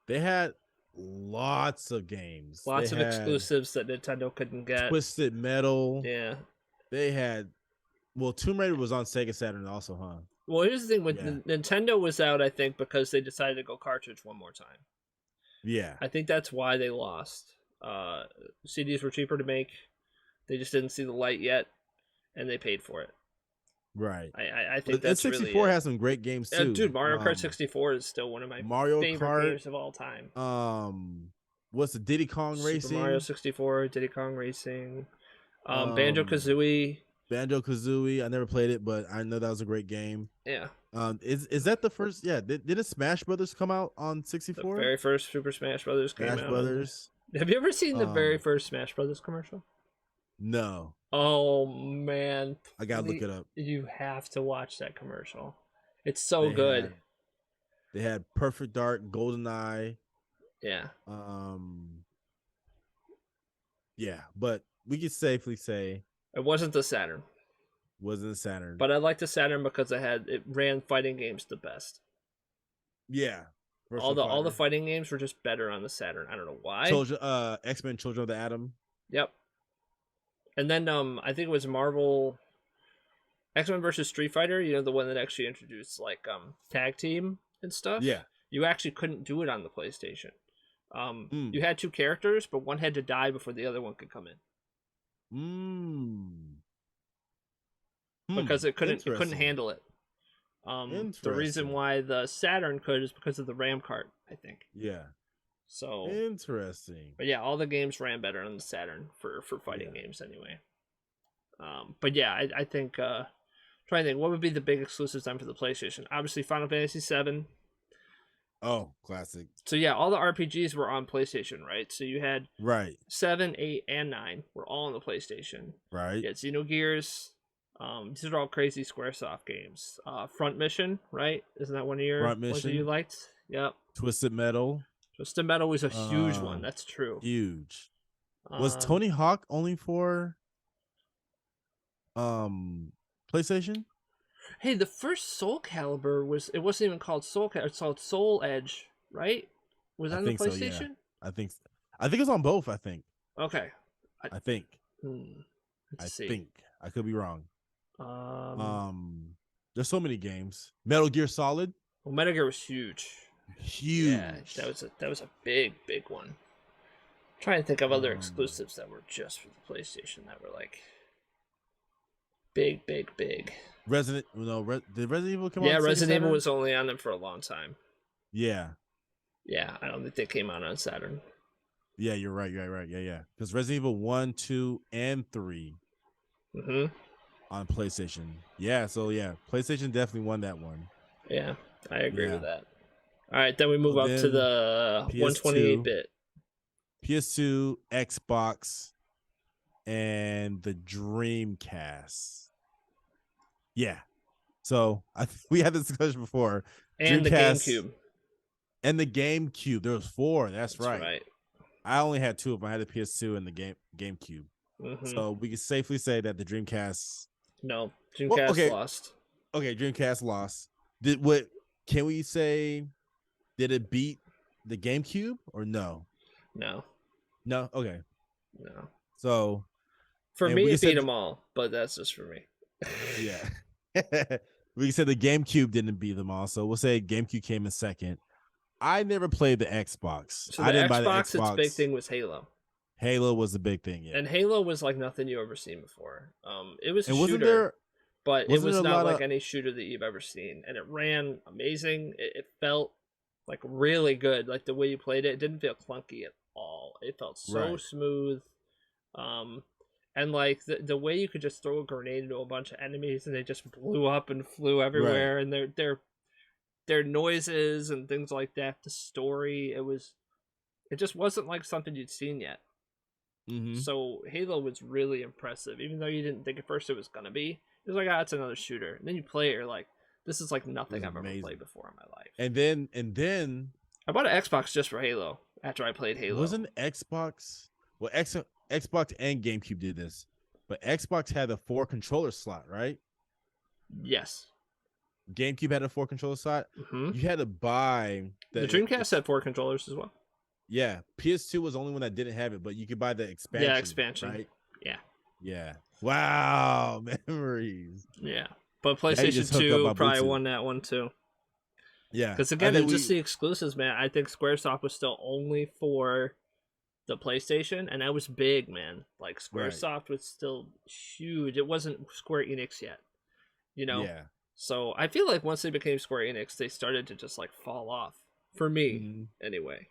They had lots of games. Lots of exclusives that Nintendo couldn't get. Twisted Metal. Yeah. They had... Well, Tomb Raider was on Sega Saturn also, huh? Well, here's the thing. Nintendo was out, I think, because they decided to go cartridge one more time. Yeah. I think that's why they lost. CDs were cheaper to make. They just didn't see the light yet, and they paid for it. Right. I think that's N64 really has some great games too. Dude, Mario Kart 64 is still one of my favorite games of all time. what's the Diddy Kong Super Mario Racing? 64, Diddy Kong Racing, Banjo Um, Kazooie. Banjo Kazooie. I never played it, but I know that was a great game. Yeah, Is that the first? Yeah, did a Smash Brothers come out on the 64? very first Super Smash Brothers came Smash out. And Brothers. have you ever seen the very Um, first Smash Brothers commercial? no, Oh man, I gotta look it up. you have to watch that commercial. It's so They good. had they had Perfect Dark, GoldenEye. Yeah, Um, yeah, but we could safely say it wasn't the Saturn, wasn't Saturn. but I liked the Saturn because it ran fighting games the best. Yeah, All Virtual the Fighter. fighting games were just better on the Saturn. I don't know why. Children, X-Men: Children of the Atom. Yep. And then I think it was Marvel X-Men versus Street Fighter, you know, the one that actually introduced like tag team and stuff. Yeah. You actually couldn't do it on the PlayStation. Mm. You had two characters, but one had to die before the other one could come in. Because it couldn't handle it. The reason why the Saturn could is because of the RAM card, I think. Yeah. So interesting. But yeah, all the games ran better on the Saturn for fighting games anyway. But yeah, I think trying to think what would be the big exclusives time for the PlayStation. Obviously, Final Fantasy VII. Oh, classic. So yeah, all the RPGs were on PlayStation, right? So you had Right. 7, 8, and 9 were all on the PlayStation. Right. You had Xenogears. These are all crazy SquareSoft games. Front Mission, right? Isn't that one of your ones that you liked? Yep. Twisted Metal. Twisted Metal was a huge one. That's true. Huge. Was Tony Hawk only for PlayStation? Hey, the first Soul Calibur it wasn't even called Soul Calibur, it's called Soul Edge, right? Was that on the PlayStation? So, yeah. I think it was on both, I think. Okay. I think. Let's see. think. I could be wrong. There's so many games. Metal Gear Solid. Well, Metal Gear was huge. Huge. Yeah, that was a big one. I'm trying to think of other exclusives that were just for the PlayStation that were like big. Did Resident Evil come out? Yeah, Resident Evil was only on them for a long time. Yeah. Yeah, I don't think they came out on Saturn. Yeah, you're right. Yeah. Because Resident Evil 1, 2, and 3 on PlayStation. Yeah, so yeah, PlayStation definitely won that one. Yeah, I agree with that. All right, then we move up to the 128-bit. PS2, Xbox, and the Dreamcast. Yeah. So we had this discussion before. And the GameCube. And the GameCube. There was 4. That's right. I only had 2 of them. I had the PS2 and the GameCube. So we can safely say that the Dreamcast. No, Dreamcast lost. Okay, Dreamcast lost. Can we say? Did it beat the GameCube or no? No. Okay. No. So for me, it beat them all, but that's just for me. Yeah. We said the GameCube didn't beat them all, so we'll say GameCube came in second. I never played the Xbox. So I didn't buy the Xbox. Its big thing was Halo. Halo was the big thing, yeah. And Halo was like nothing you've ever seen before. It was a shooter, but it was not like any shooter that you've ever seen. And it ran amazing. It felt like really good. Like the way you played it didn't feel clunky at all. It felt so smooth. And like the way you could just throw a grenade into a bunch of enemies and they just blew up and flew everywhere, and their noises and things like that. The story, it just wasn't like something you'd seen yet. So Halo was really impressive, even though you didn't think at first it was gonna be. It was like, it's another shooter, and then you play it, you're like, this is like nothing I've ever played before in my life. And then I bought an Xbox just for Halo after I played Halo. Wasn't Xbox? Well, Xbox and GameCube did this, but Xbox had a 4 controller slot, right? Yes. GameCube had a 4 controller slot. You had to buy the Dreamcast had 4 controllers as well. Yeah, PS2 was the only one that didn't have it, but you could buy the expansion. Yeah, expansion. Right? Yeah. Wow, memories. Yeah, but PlayStation 2 probably won that one too. Yeah, because again, it's just the exclusives, man. I think SquareSoft was still only for the PlayStation, and that was big, man. Like SquareSoft was still huge. It wasn't Square Enix yet, you know. Yeah. So I feel like once they became Square Enix, they started to just like fall off for me, anyway.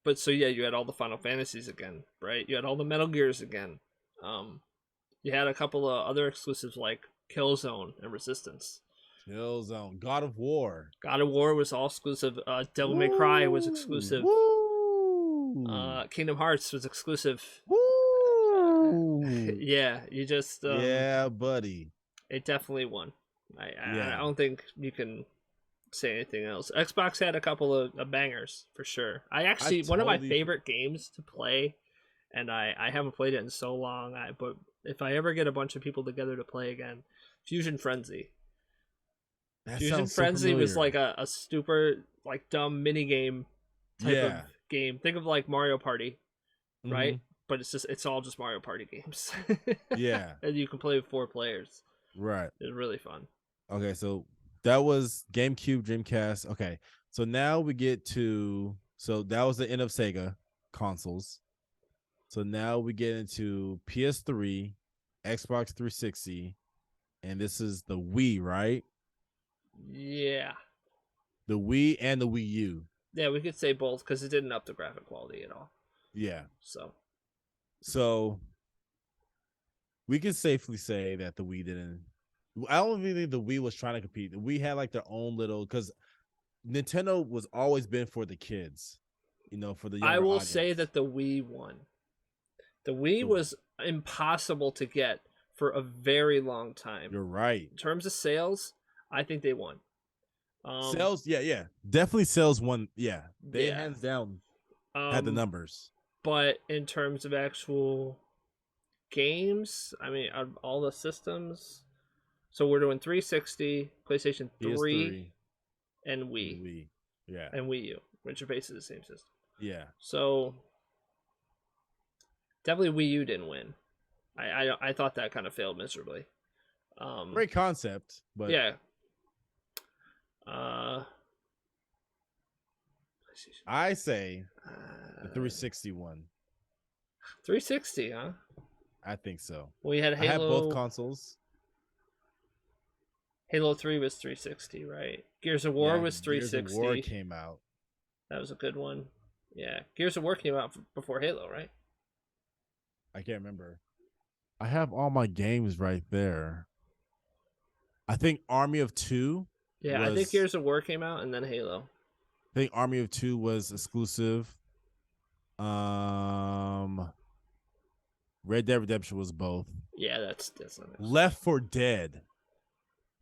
but so yeah, you had all the Final Fantasies again, right? You had all the Metal Gears again. You had a couple of other exclusives like Killzone and Resistance. Killzone, God of War. God of War was all exclusive. Devil May Cry was exclusive. Woo! Kingdom Hearts was exclusive. Woo! Yeah, you just yeah, buddy. it definitely won. I Yeah. don't think you can say anything else. Xbox had a couple of bangers for sure. I actually one of my totally- favorite games to play, and I haven't played it in so long. But if I ever get a bunch of people together to play again, Fusion Frenzy. That Fusion sounds so Frenzy was familiar. like a super like dumb mini game type of Yeah. game. Think of like Mario Party, right? Mhm. But it's all just Mario Party games. Yeah. And you can play with 4 players. Right. It's really fun. Okay, so that was GameCube, Dreamcast. Okay, so now we get to that was the end of Sega consoles. So now we get into PS3, Xbox 360, and this is the Wii, right? Yeah. The Wii and the Wii U. Yeah, we could say both because it didn't up the graphic quality at all. Yeah. So We can safely say that the Wii didn't. I don't even think the Wii was trying to compete. The Wii had like their own little, because Nintendo was always been for the kids, for the younger I will audience. say that the Wii won. The Wii was impossible to get for a very long time. You're right. In terms of sales, I think they won. Sales, yeah, definitely sales won. Yeah, they hands down had the numbers. But in terms of actual games, I mean, out of all the systems, so we're doing 360, PlayStation 3, PS3, and Wii. Yeah, and Wii U, which are basically the same system. Yeah. So definitely Wii U didn't win. I thought that kind of failed miserably. Great concept, but yeah. I say the 360 one. 360, huh? I think so. We had Halo. I had both consoles. Halo 3 was 360, right? Gears of War was 360. Gears of War came out. That was a good one. Yeah, Gears of War came out before Halo, right? I can't remember. I have all my games right there. I think Army of Two. Yeah, I think Gears of War came out and then Halo. I think Army of Two was exclusive. Red Dead Redemption was both. Yeah, that's not it. Left 4 Dead.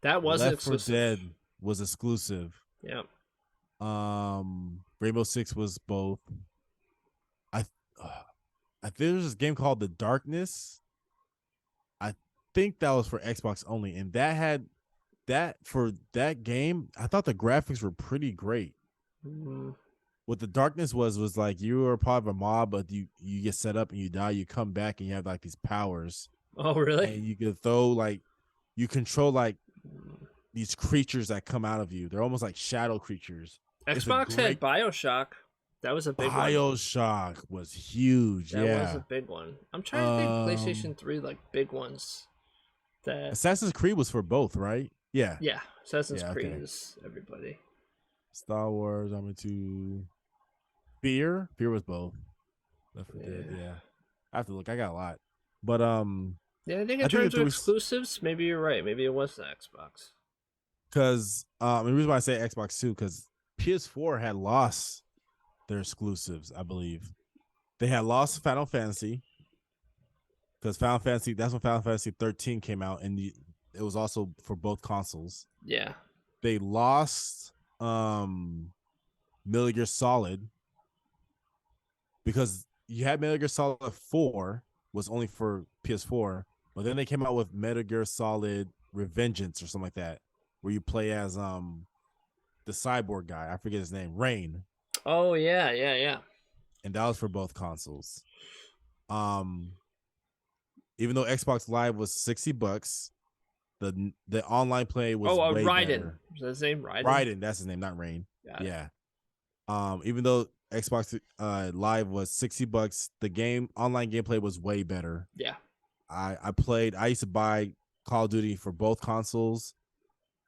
That was exclusive. Left 4 Dead was exclusive. Yeah. Rainbow Six was both. I think there's this game called The Darkness. I think that was for Xbox only, and that had that for that game. I thought the graphics were pretty great. Mm-hmm. What The Darkness was like you were part of a mob, but you get set up and you die. You come back and you have like these powers. Oh, really? And you can you control like these creatures that come out of you. They're almost like shadow creatures. Xbox had BioShock. That was a big one. BioShock was huge. That was a big one. I'm trying to think PlayStation 3 like big ones. That Assassin's Creed was for both, right? Yeah. Yeah. Assassin's Creed is everybody. Star Wars, Army 2. Fear was both. Left 4 Dead, yeah. I have to look. I got a lot. But yeah, I think in terms of exclusives, maybe you're right. Maybe it was the Xbox. Because the reason why I say Xbox too, because PS4 had lost their exclusives, I believe. They had lost Final Fantasy. Because that's when Final Fantasy 13 came out, and it was also for both consoles. Yeah. They lost Metal Gear Solid. Because you had Metal Gear Solid 4 was only for PS4, but then they came out with Metal Gear Solid Revengeance or something like that, where you play as the cyborg guy. I forget his name. Rain. Oh yeah. And that was for both consoles. Even though Xbox Live was $60, the online play was way Raiden. better. Is that his name? Raiden, that's his name, not Rain. Yeah. Even though Xbox Live was $60, the online gameplay was way better. Yeah. I used to buy Call of Duty for both consoles,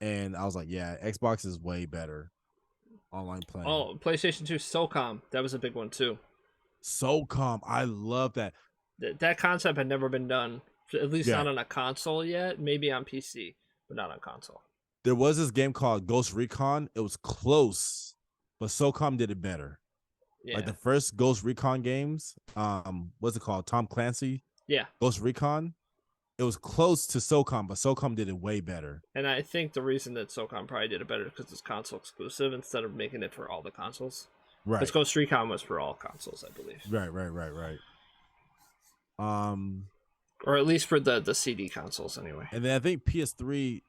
and I was like, yeah, Xbox is way better online playing. Oh, PlayStation 2 SOCOM, that was a big one too. SOCOM, I love that. That concept had never been done, at least Yeah, not on a console yet. Maybe on PC, but not on console. there was this game called Ghost Recon. It was close, but SOCOM did it better. Like Yeah, the first Ghost Recon games, what's it called? Tom Clancy, yeah. Ghost Recon. It was close to SOCOM, but SOCOM did it way better. And I think the reason that SOCOM probably did it better because it's console exclusive instead of making it for all the consoles. Because Right, Ghost Recon was for all consoles, I believe, right. Um, or at least for the CD consoles, anyway. and then I think PS3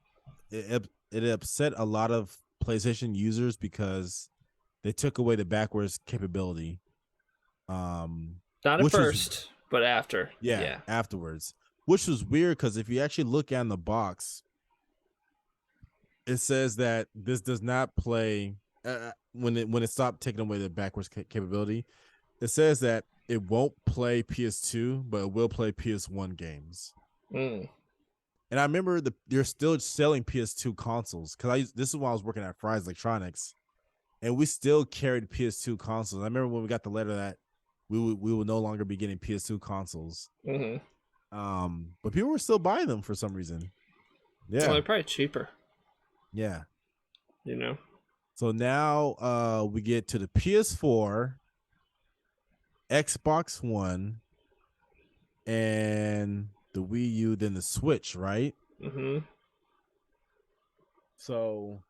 it upset a lot of PlayStation users because they took away the backwards capability. Not at Which was first, but after. yeah Yeah. afterwards, which was weird because if you actually look on the box, it says that this does not play when it stopped taking away the backwards capability. It says that it won't play PS2, but it will play PS1 games. Mm. And I remember they're still selling PS2 consoles because this is when I was working at Fry's Electronics, and we still carried PS2 consoles. I remember when we got the letter that we will no longer be getting PS2 consoles. Mm-hmm. But people were still buying them for some reason. Well, Yeah, they're probably cheaper, yeah. you know. So now we get to the PS4, Xbox One, and the Wii U, then the Switch, right? Mm-hmm. So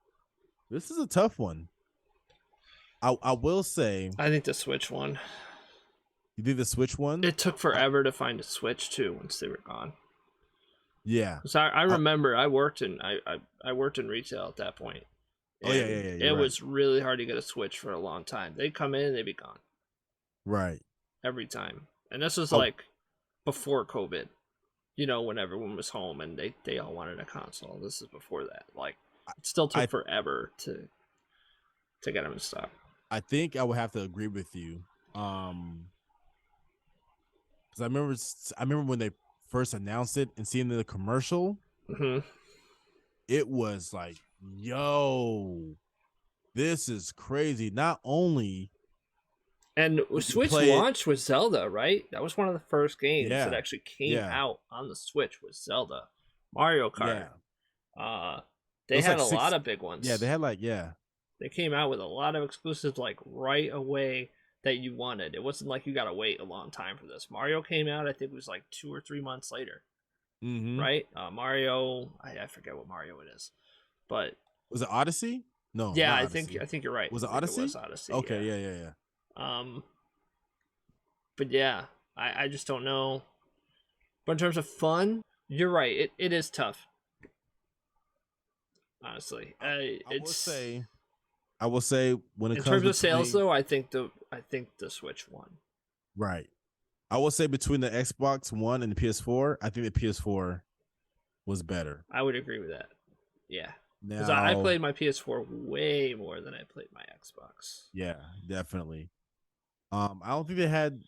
this is a tough one. I will say, I think the Switch one. you think the Switch one? It took forever to find a Switch too once they were gone. Yeah. So I remember I worked in I worked in retail at that point. Oh yeah. It You're right. was really hard to get a Switch for a long time. They'd come in and they'd be gone Right. every time. And this was Oh, like before COVID. You know, when everyone was home and they all wanted a console. This is before that. Like it still took I forever to get them in stock. I think I would have to agree with you. Because I remember when they first announced it and seeing the commercial, Mm-hmm. it was like, yo, this is crazy. Not only And you can Switch play it, launched with Zelda, right? That was one of the first games that yeah, actually came yeah, out on the Switch was Zelda. Mario Kart. yeah. It They was had like a six. lot of big Yeah, they ones. had like yeah, They came out with a lot of exclusives like right away that you wanted. It wasn't like you gotta wait a long time for this. Mario came out, I think it was like 2 or 3 months later, mm-hmm. right? Mario, I forget what Mario it is, but Was it Odyssey? No, yeah, not I Odyssey. think you're right. Was I it think it Odyssey? was Odyssey. Okay, Yeah. yeah. Um, but yeah, I just don't know. But in terms of fun, you're right. It is tough. Honestly, it's I will say when it in comes terms of sales between though. I think the Switch won. right, I will say between the Xbox One and the PS4, I think the PS4 was better. I would agree with that. Yeah, because I Now, played my PS4 way more than I played my Xbox. yeah, definitely. I don't think they had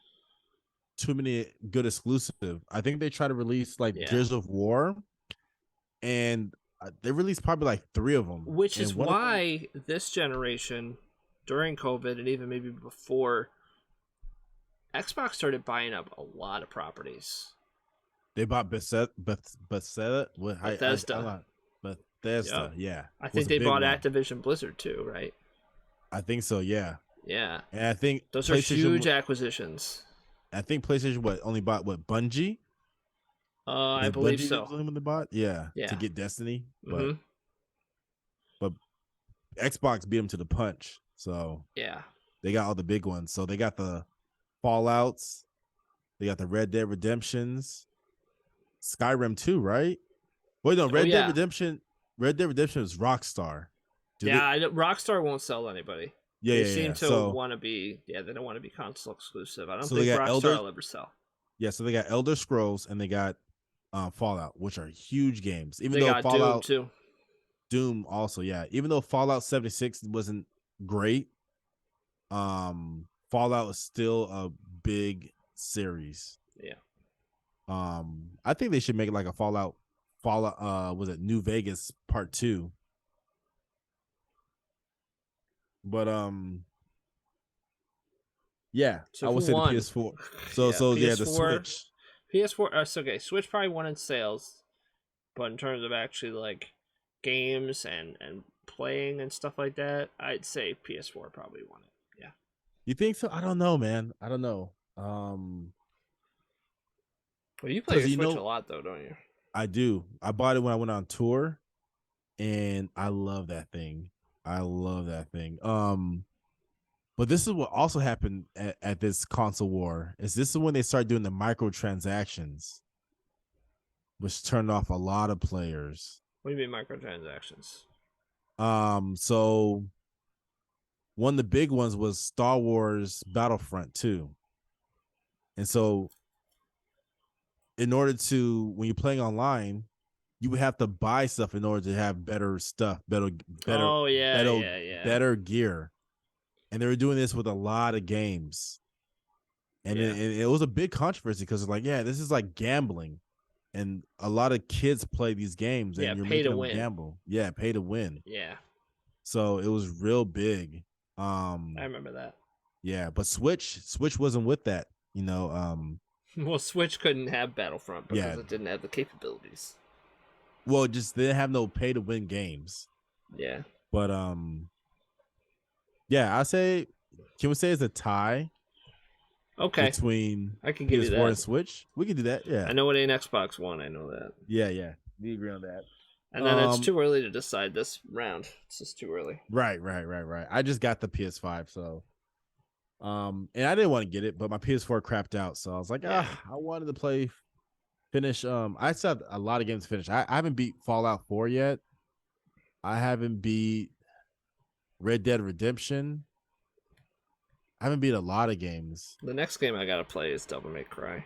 too many good exclusive. I think they tried to release like Yeah, Gears of War, and they released probably like three of them, which is and one of them why this generation, during COVID and even maybe before, Xbox started buying up a lot of properties. they bought Bethesda. What I'm Bethesda. not Bethesda. Yep. Yeah, I was think a they big bought one. Activision Blizzard too, right? I think so. Yeah, Yeah. and I think Those are PlayStation. huge acquisitions. I think PlayStation only bought what Bungie. I The believe Bungie was so. the only one they bought. Yeah, to Yeah. get Destiny, Mm-hmm. but Xbox beat them to the punch. So Yeah. they got all the big ones. So they got the Fallouts. They got the Red Dead Redemptions, Skyrim 2, right? Wait, no, Oh yeah. Red Dead Redemption is Rockstar. Rockstar won't sell anybody. Yeah, They yeah, seem yeah. to So want to be. Yeah, they don't want to be console exclusive. I don't so they think got Rockstar will ever sell. so they got Elder Scrolls and they got Fallout, which are huge games. Even They though got Doom Fallout too. Doom also, yeah. Even though Fallout 76 wasn't great, Fallout is still a big series. Yeah. I think they should make it like a Fallout was it New Vegas Part 2. But Yeah, So I who would say the won? PS4. So Yeah, so yeah, the PS4. Switch. PS4. So okay, Switch probably won in sales, but in terms of actually like games and playing and stuff like that, I'd say PS4 probably won it. Yeah. You think so? I don't know, man. I don't know. Well, you play Because your Switch a lot though, don't you? I do. I bought it when I went on tour, and I love that thing. I love that thing. But this is what also happened at this console war. Is this is when they started doing the microtransactions, which turned off a lot of players. What do you mean microtransactions? So one of the big ones was Star Wars Battlefront 2. And so in order to when you're playing online, you would have to buy stuff in order to have better stuff, Oh yeah, better yeah, yeah, better gear. And they were doing this with a lot of games. And yeah, it was a big controversy because it's like, yeah, this is like gambling. And a lot of kids play these games yeah. and you're Pay making to them win. gamble. Yeah, pay to win. Yeah, So it was real big. I remember that. Yeah, but Switch wasn't with that, you know. Well, Switch couldn't have Battlefront because Yeah. it didn't have the capabilities. Well, just they didn't have no pay to win games. Yeah. But yeah, I say can we say it's a tie Okay. between I can give you PS4 that. and Switch? We can do that. Yeah. I know it ain't Xbox One. I know that. Yeah. We agree on that. And then it's too early to decide this round. It's just too early. Right. I just got the PS5, so and I didn't want to get it, but my PS4 crapped out, so I was like, I wanted to finish. I still have a lot of games to finish. I haven't beat Fallout 4 yet. I haven't beat Red Dead Redemption. I haven't beat a lot of games. The next game I gotta play is Devil May Cry.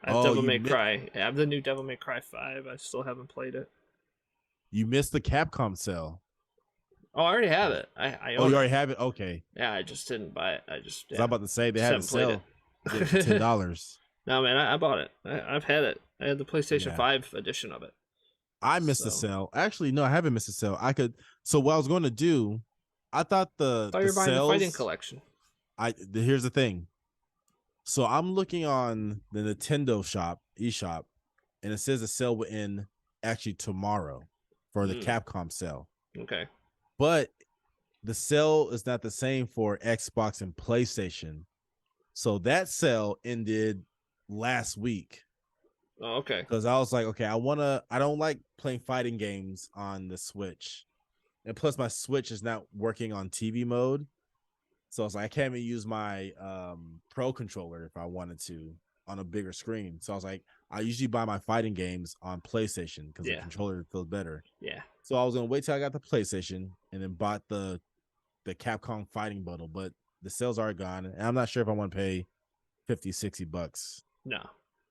I have Oh, Devil May Cry. I have the new Devil May Cry 5. I still haven't played it. You missed the Capcom sale. Oh, I already have it. I Oh, own you already it. have it? Okay. Yeah, I just didn't buy it. I just I was about to say they just had a haven't played sale. it. For $10. No, man, I bought it. I've had it. I had the PlayStation Yeah. 5 edition of it. I missed the sale. Actually, no, I haven't missed the sale. I could. So what I was going to do, I thought I thought you were buying the fighting collection. Here's the thing. So I'm looking on the Nintendo shop, eShop, and it says the sale will end actually tomorrow for the Capcom sale. Okay. But the sale is not the same for Xbox and PlayStation. So that sale ended last week. Oh, okay. Because I was like, okay, I don't like playing fighting games on the Switch. And plus my Switch is not working on TV mode. So I was like, I can't even use my Pro controller if I wanted to on a bigger screen. So I was like, I usually buy my fighting games on PlayStation because the controller feels better. Yeah. So I was gonna wait till I got the PlayStation and then bought the Capcom fighting bundle, but the sales are gone. And I'm not sure if I want to pay $50-$60 No.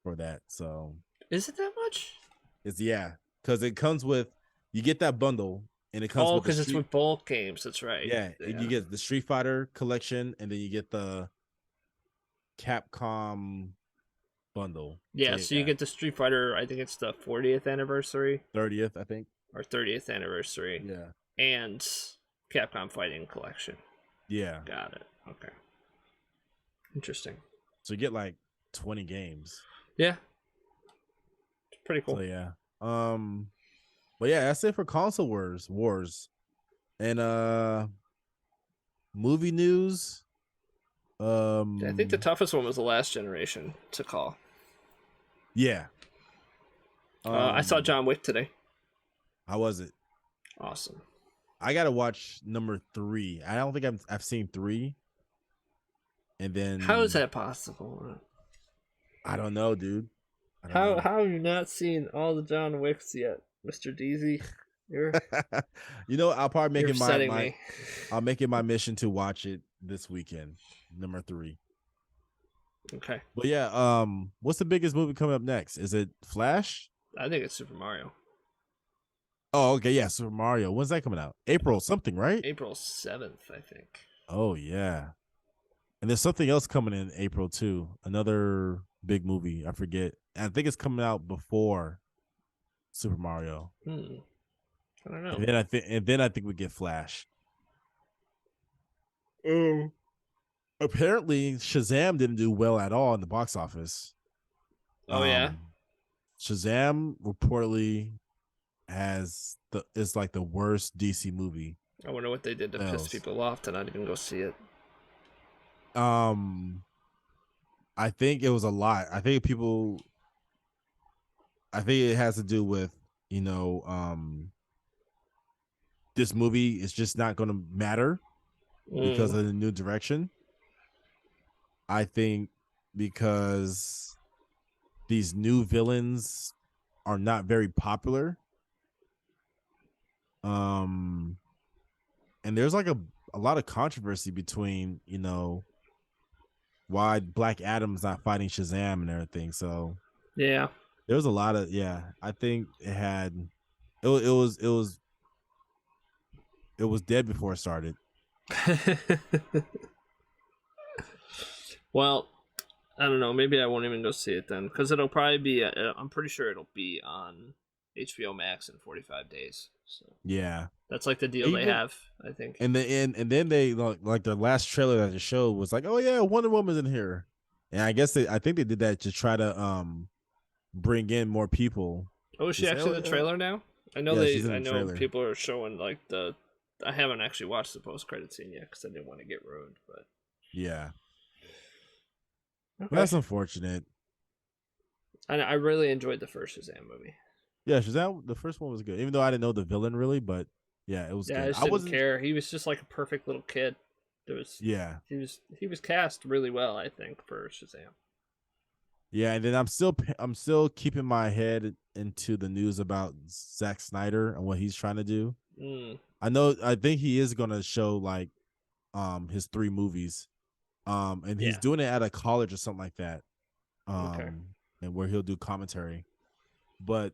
for that. So is it that much? It's because it comes with you get that bundle and it comes with because it's with both games. That's right. Yeah, you get the Street Fighter collection and then you get the Capcom bundle. Yeah, so you get the Street Fighter. I think it's the 40th anniversary, 30th, I think, or 30th anniversary. Yeah, and Capcom Fighting Collection. Yeah, got it. Okay, interesting. So you get like 20 games. Yeah, it's pretty cool. So yeah, but yeah, that's it for console wars, and movie news. I think the toughest one was the last generation to call. Yeah. I saw John Wick today. How was it? Awesome. I gotta watch number 3. I don't think I've seen 3. And then how is that possible? I don't know, dude. How have you not seen all the John Wicks yet, Mr. Deasy? You're you know, I'll probably make it I'll make it my mission to watch it this weekend. Number 3. Okay. But yeah, what's the biggest movie coming up next? Is it Flash? I think it's Super Mario. Oh, okay, yeah, Super Mario. When's that coming out? April something, right? April 7th, I think. Oh yeah. And there's something else coming in April too. Another big movie. I forget. I think it's coming out before Super Mario. I don't know. And then I think we get Flash. apparently Shazam didn't do well at all in the box office. Oh yeah. Shazam reportedly is like the worst DC movie. I wonder what they did to piss Else. people off to not even go see it. I think it was a lot. I think it has to do with, you know, this movie is just not going to matter because of the new direction. I think because these new villains are not very popular. And there's like a lot of controversy between, you know, why Black Adam's not fighting Shazam and everything. So yeah, there was a lot of I think it was dead before it started. Well, I don't know. Maybe I won't even go see it then, because it'll probably be. I'm pretty sure it'll be on HBO Max in 45 days. So Yeah, that's like the deal they have, I think. And then they like the last trailer that they showed was like, oh yeah, Wonder Woman's in here, and I think they did that to try to bring in more people. Oh, is she actually in the trailer now? I know she's in the I know trailer. people are showing like the. I haven't actually watched the post-credit scene yet because I didn't want to get ruined. But yeah, okay. that's unfortunate. I really enjoyed the first Shazam movie. Yeah, Shazam, the first one was good, even though I didn't know the villain really, but yeah, it was good. I just didn't care. He was just like a perfect little kid. He was cast really well, I think, for Shazam. Yeah, and then I'm still keeping my head into the news about Zack Snyder and what he's trying to do. I think he is gonna show like his 3 movies. And he's doing it at a college or something like that. Okay. And where he'll do commentary. But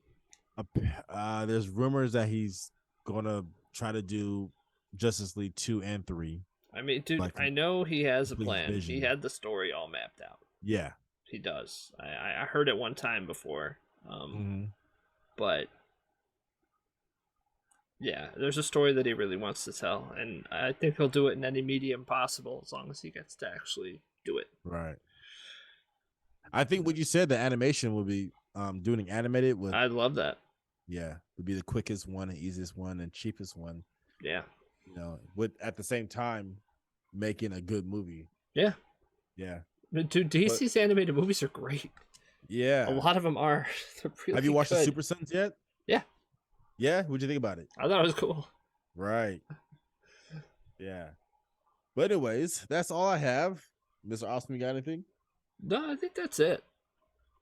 there's rumors that he's gonna try to do Justice League 2 and 3. I mean, dude, like, I know he has a plan. vision. He had the story all mapped out. Yeah, he does. I heard it one time before, but yeah, there's a story that he really wants to tell, and I think he'll do it in any medium possible as long as he gets to actually do it. Right. I think what you said, the animation will be doing animated with. I'd love that. Yeah, would be the quickest one, and easiest one, and cheapest one. Yeah. You know, with at the same time making a good movie. Yeah. Yeah. But dude, DC's animated movies are great. Yeah. A lot of them are. Really Have you watched good. the Super Sons yet? Yeah. Yeah? What'd you think about it? I thought it was cool. Right. Yeah. But anyways, that's all I have. Mr. Austin, you got anything? No, I think that's it.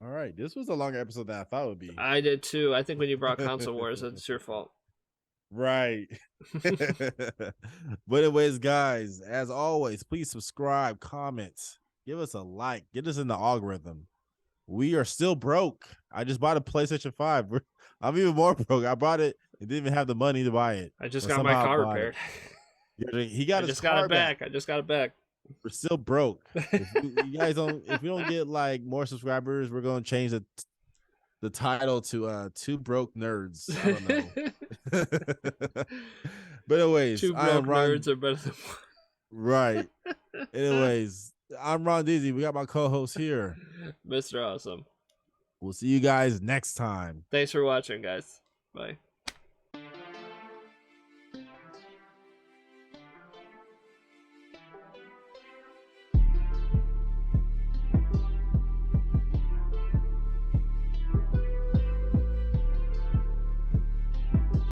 All right. This was a longer episode than I thought it would be. I did too. I think when you brought Console Wars, it's your fault. Right. But anyways, guys, as always, please subscribe, comment, give us a like, get us in the algorithm. We are still broke. I just bought a PlayStation 5. I'm even more broke. I bought it and didn't even have the money to buy it. I just got my car repaired. He got his car back. I just got it back. We're still broke. If we don't get like more subscribers, we're gonna change the title to 2 Broke Nerds. I don't know. But anyways, 2 broke nerds are better than 1. Right. Anyways, I'm Ron Dizzy. We got my co-host here, Mr. Awesome. We'll see you guys next time. Thanks for watching, guys. Bye.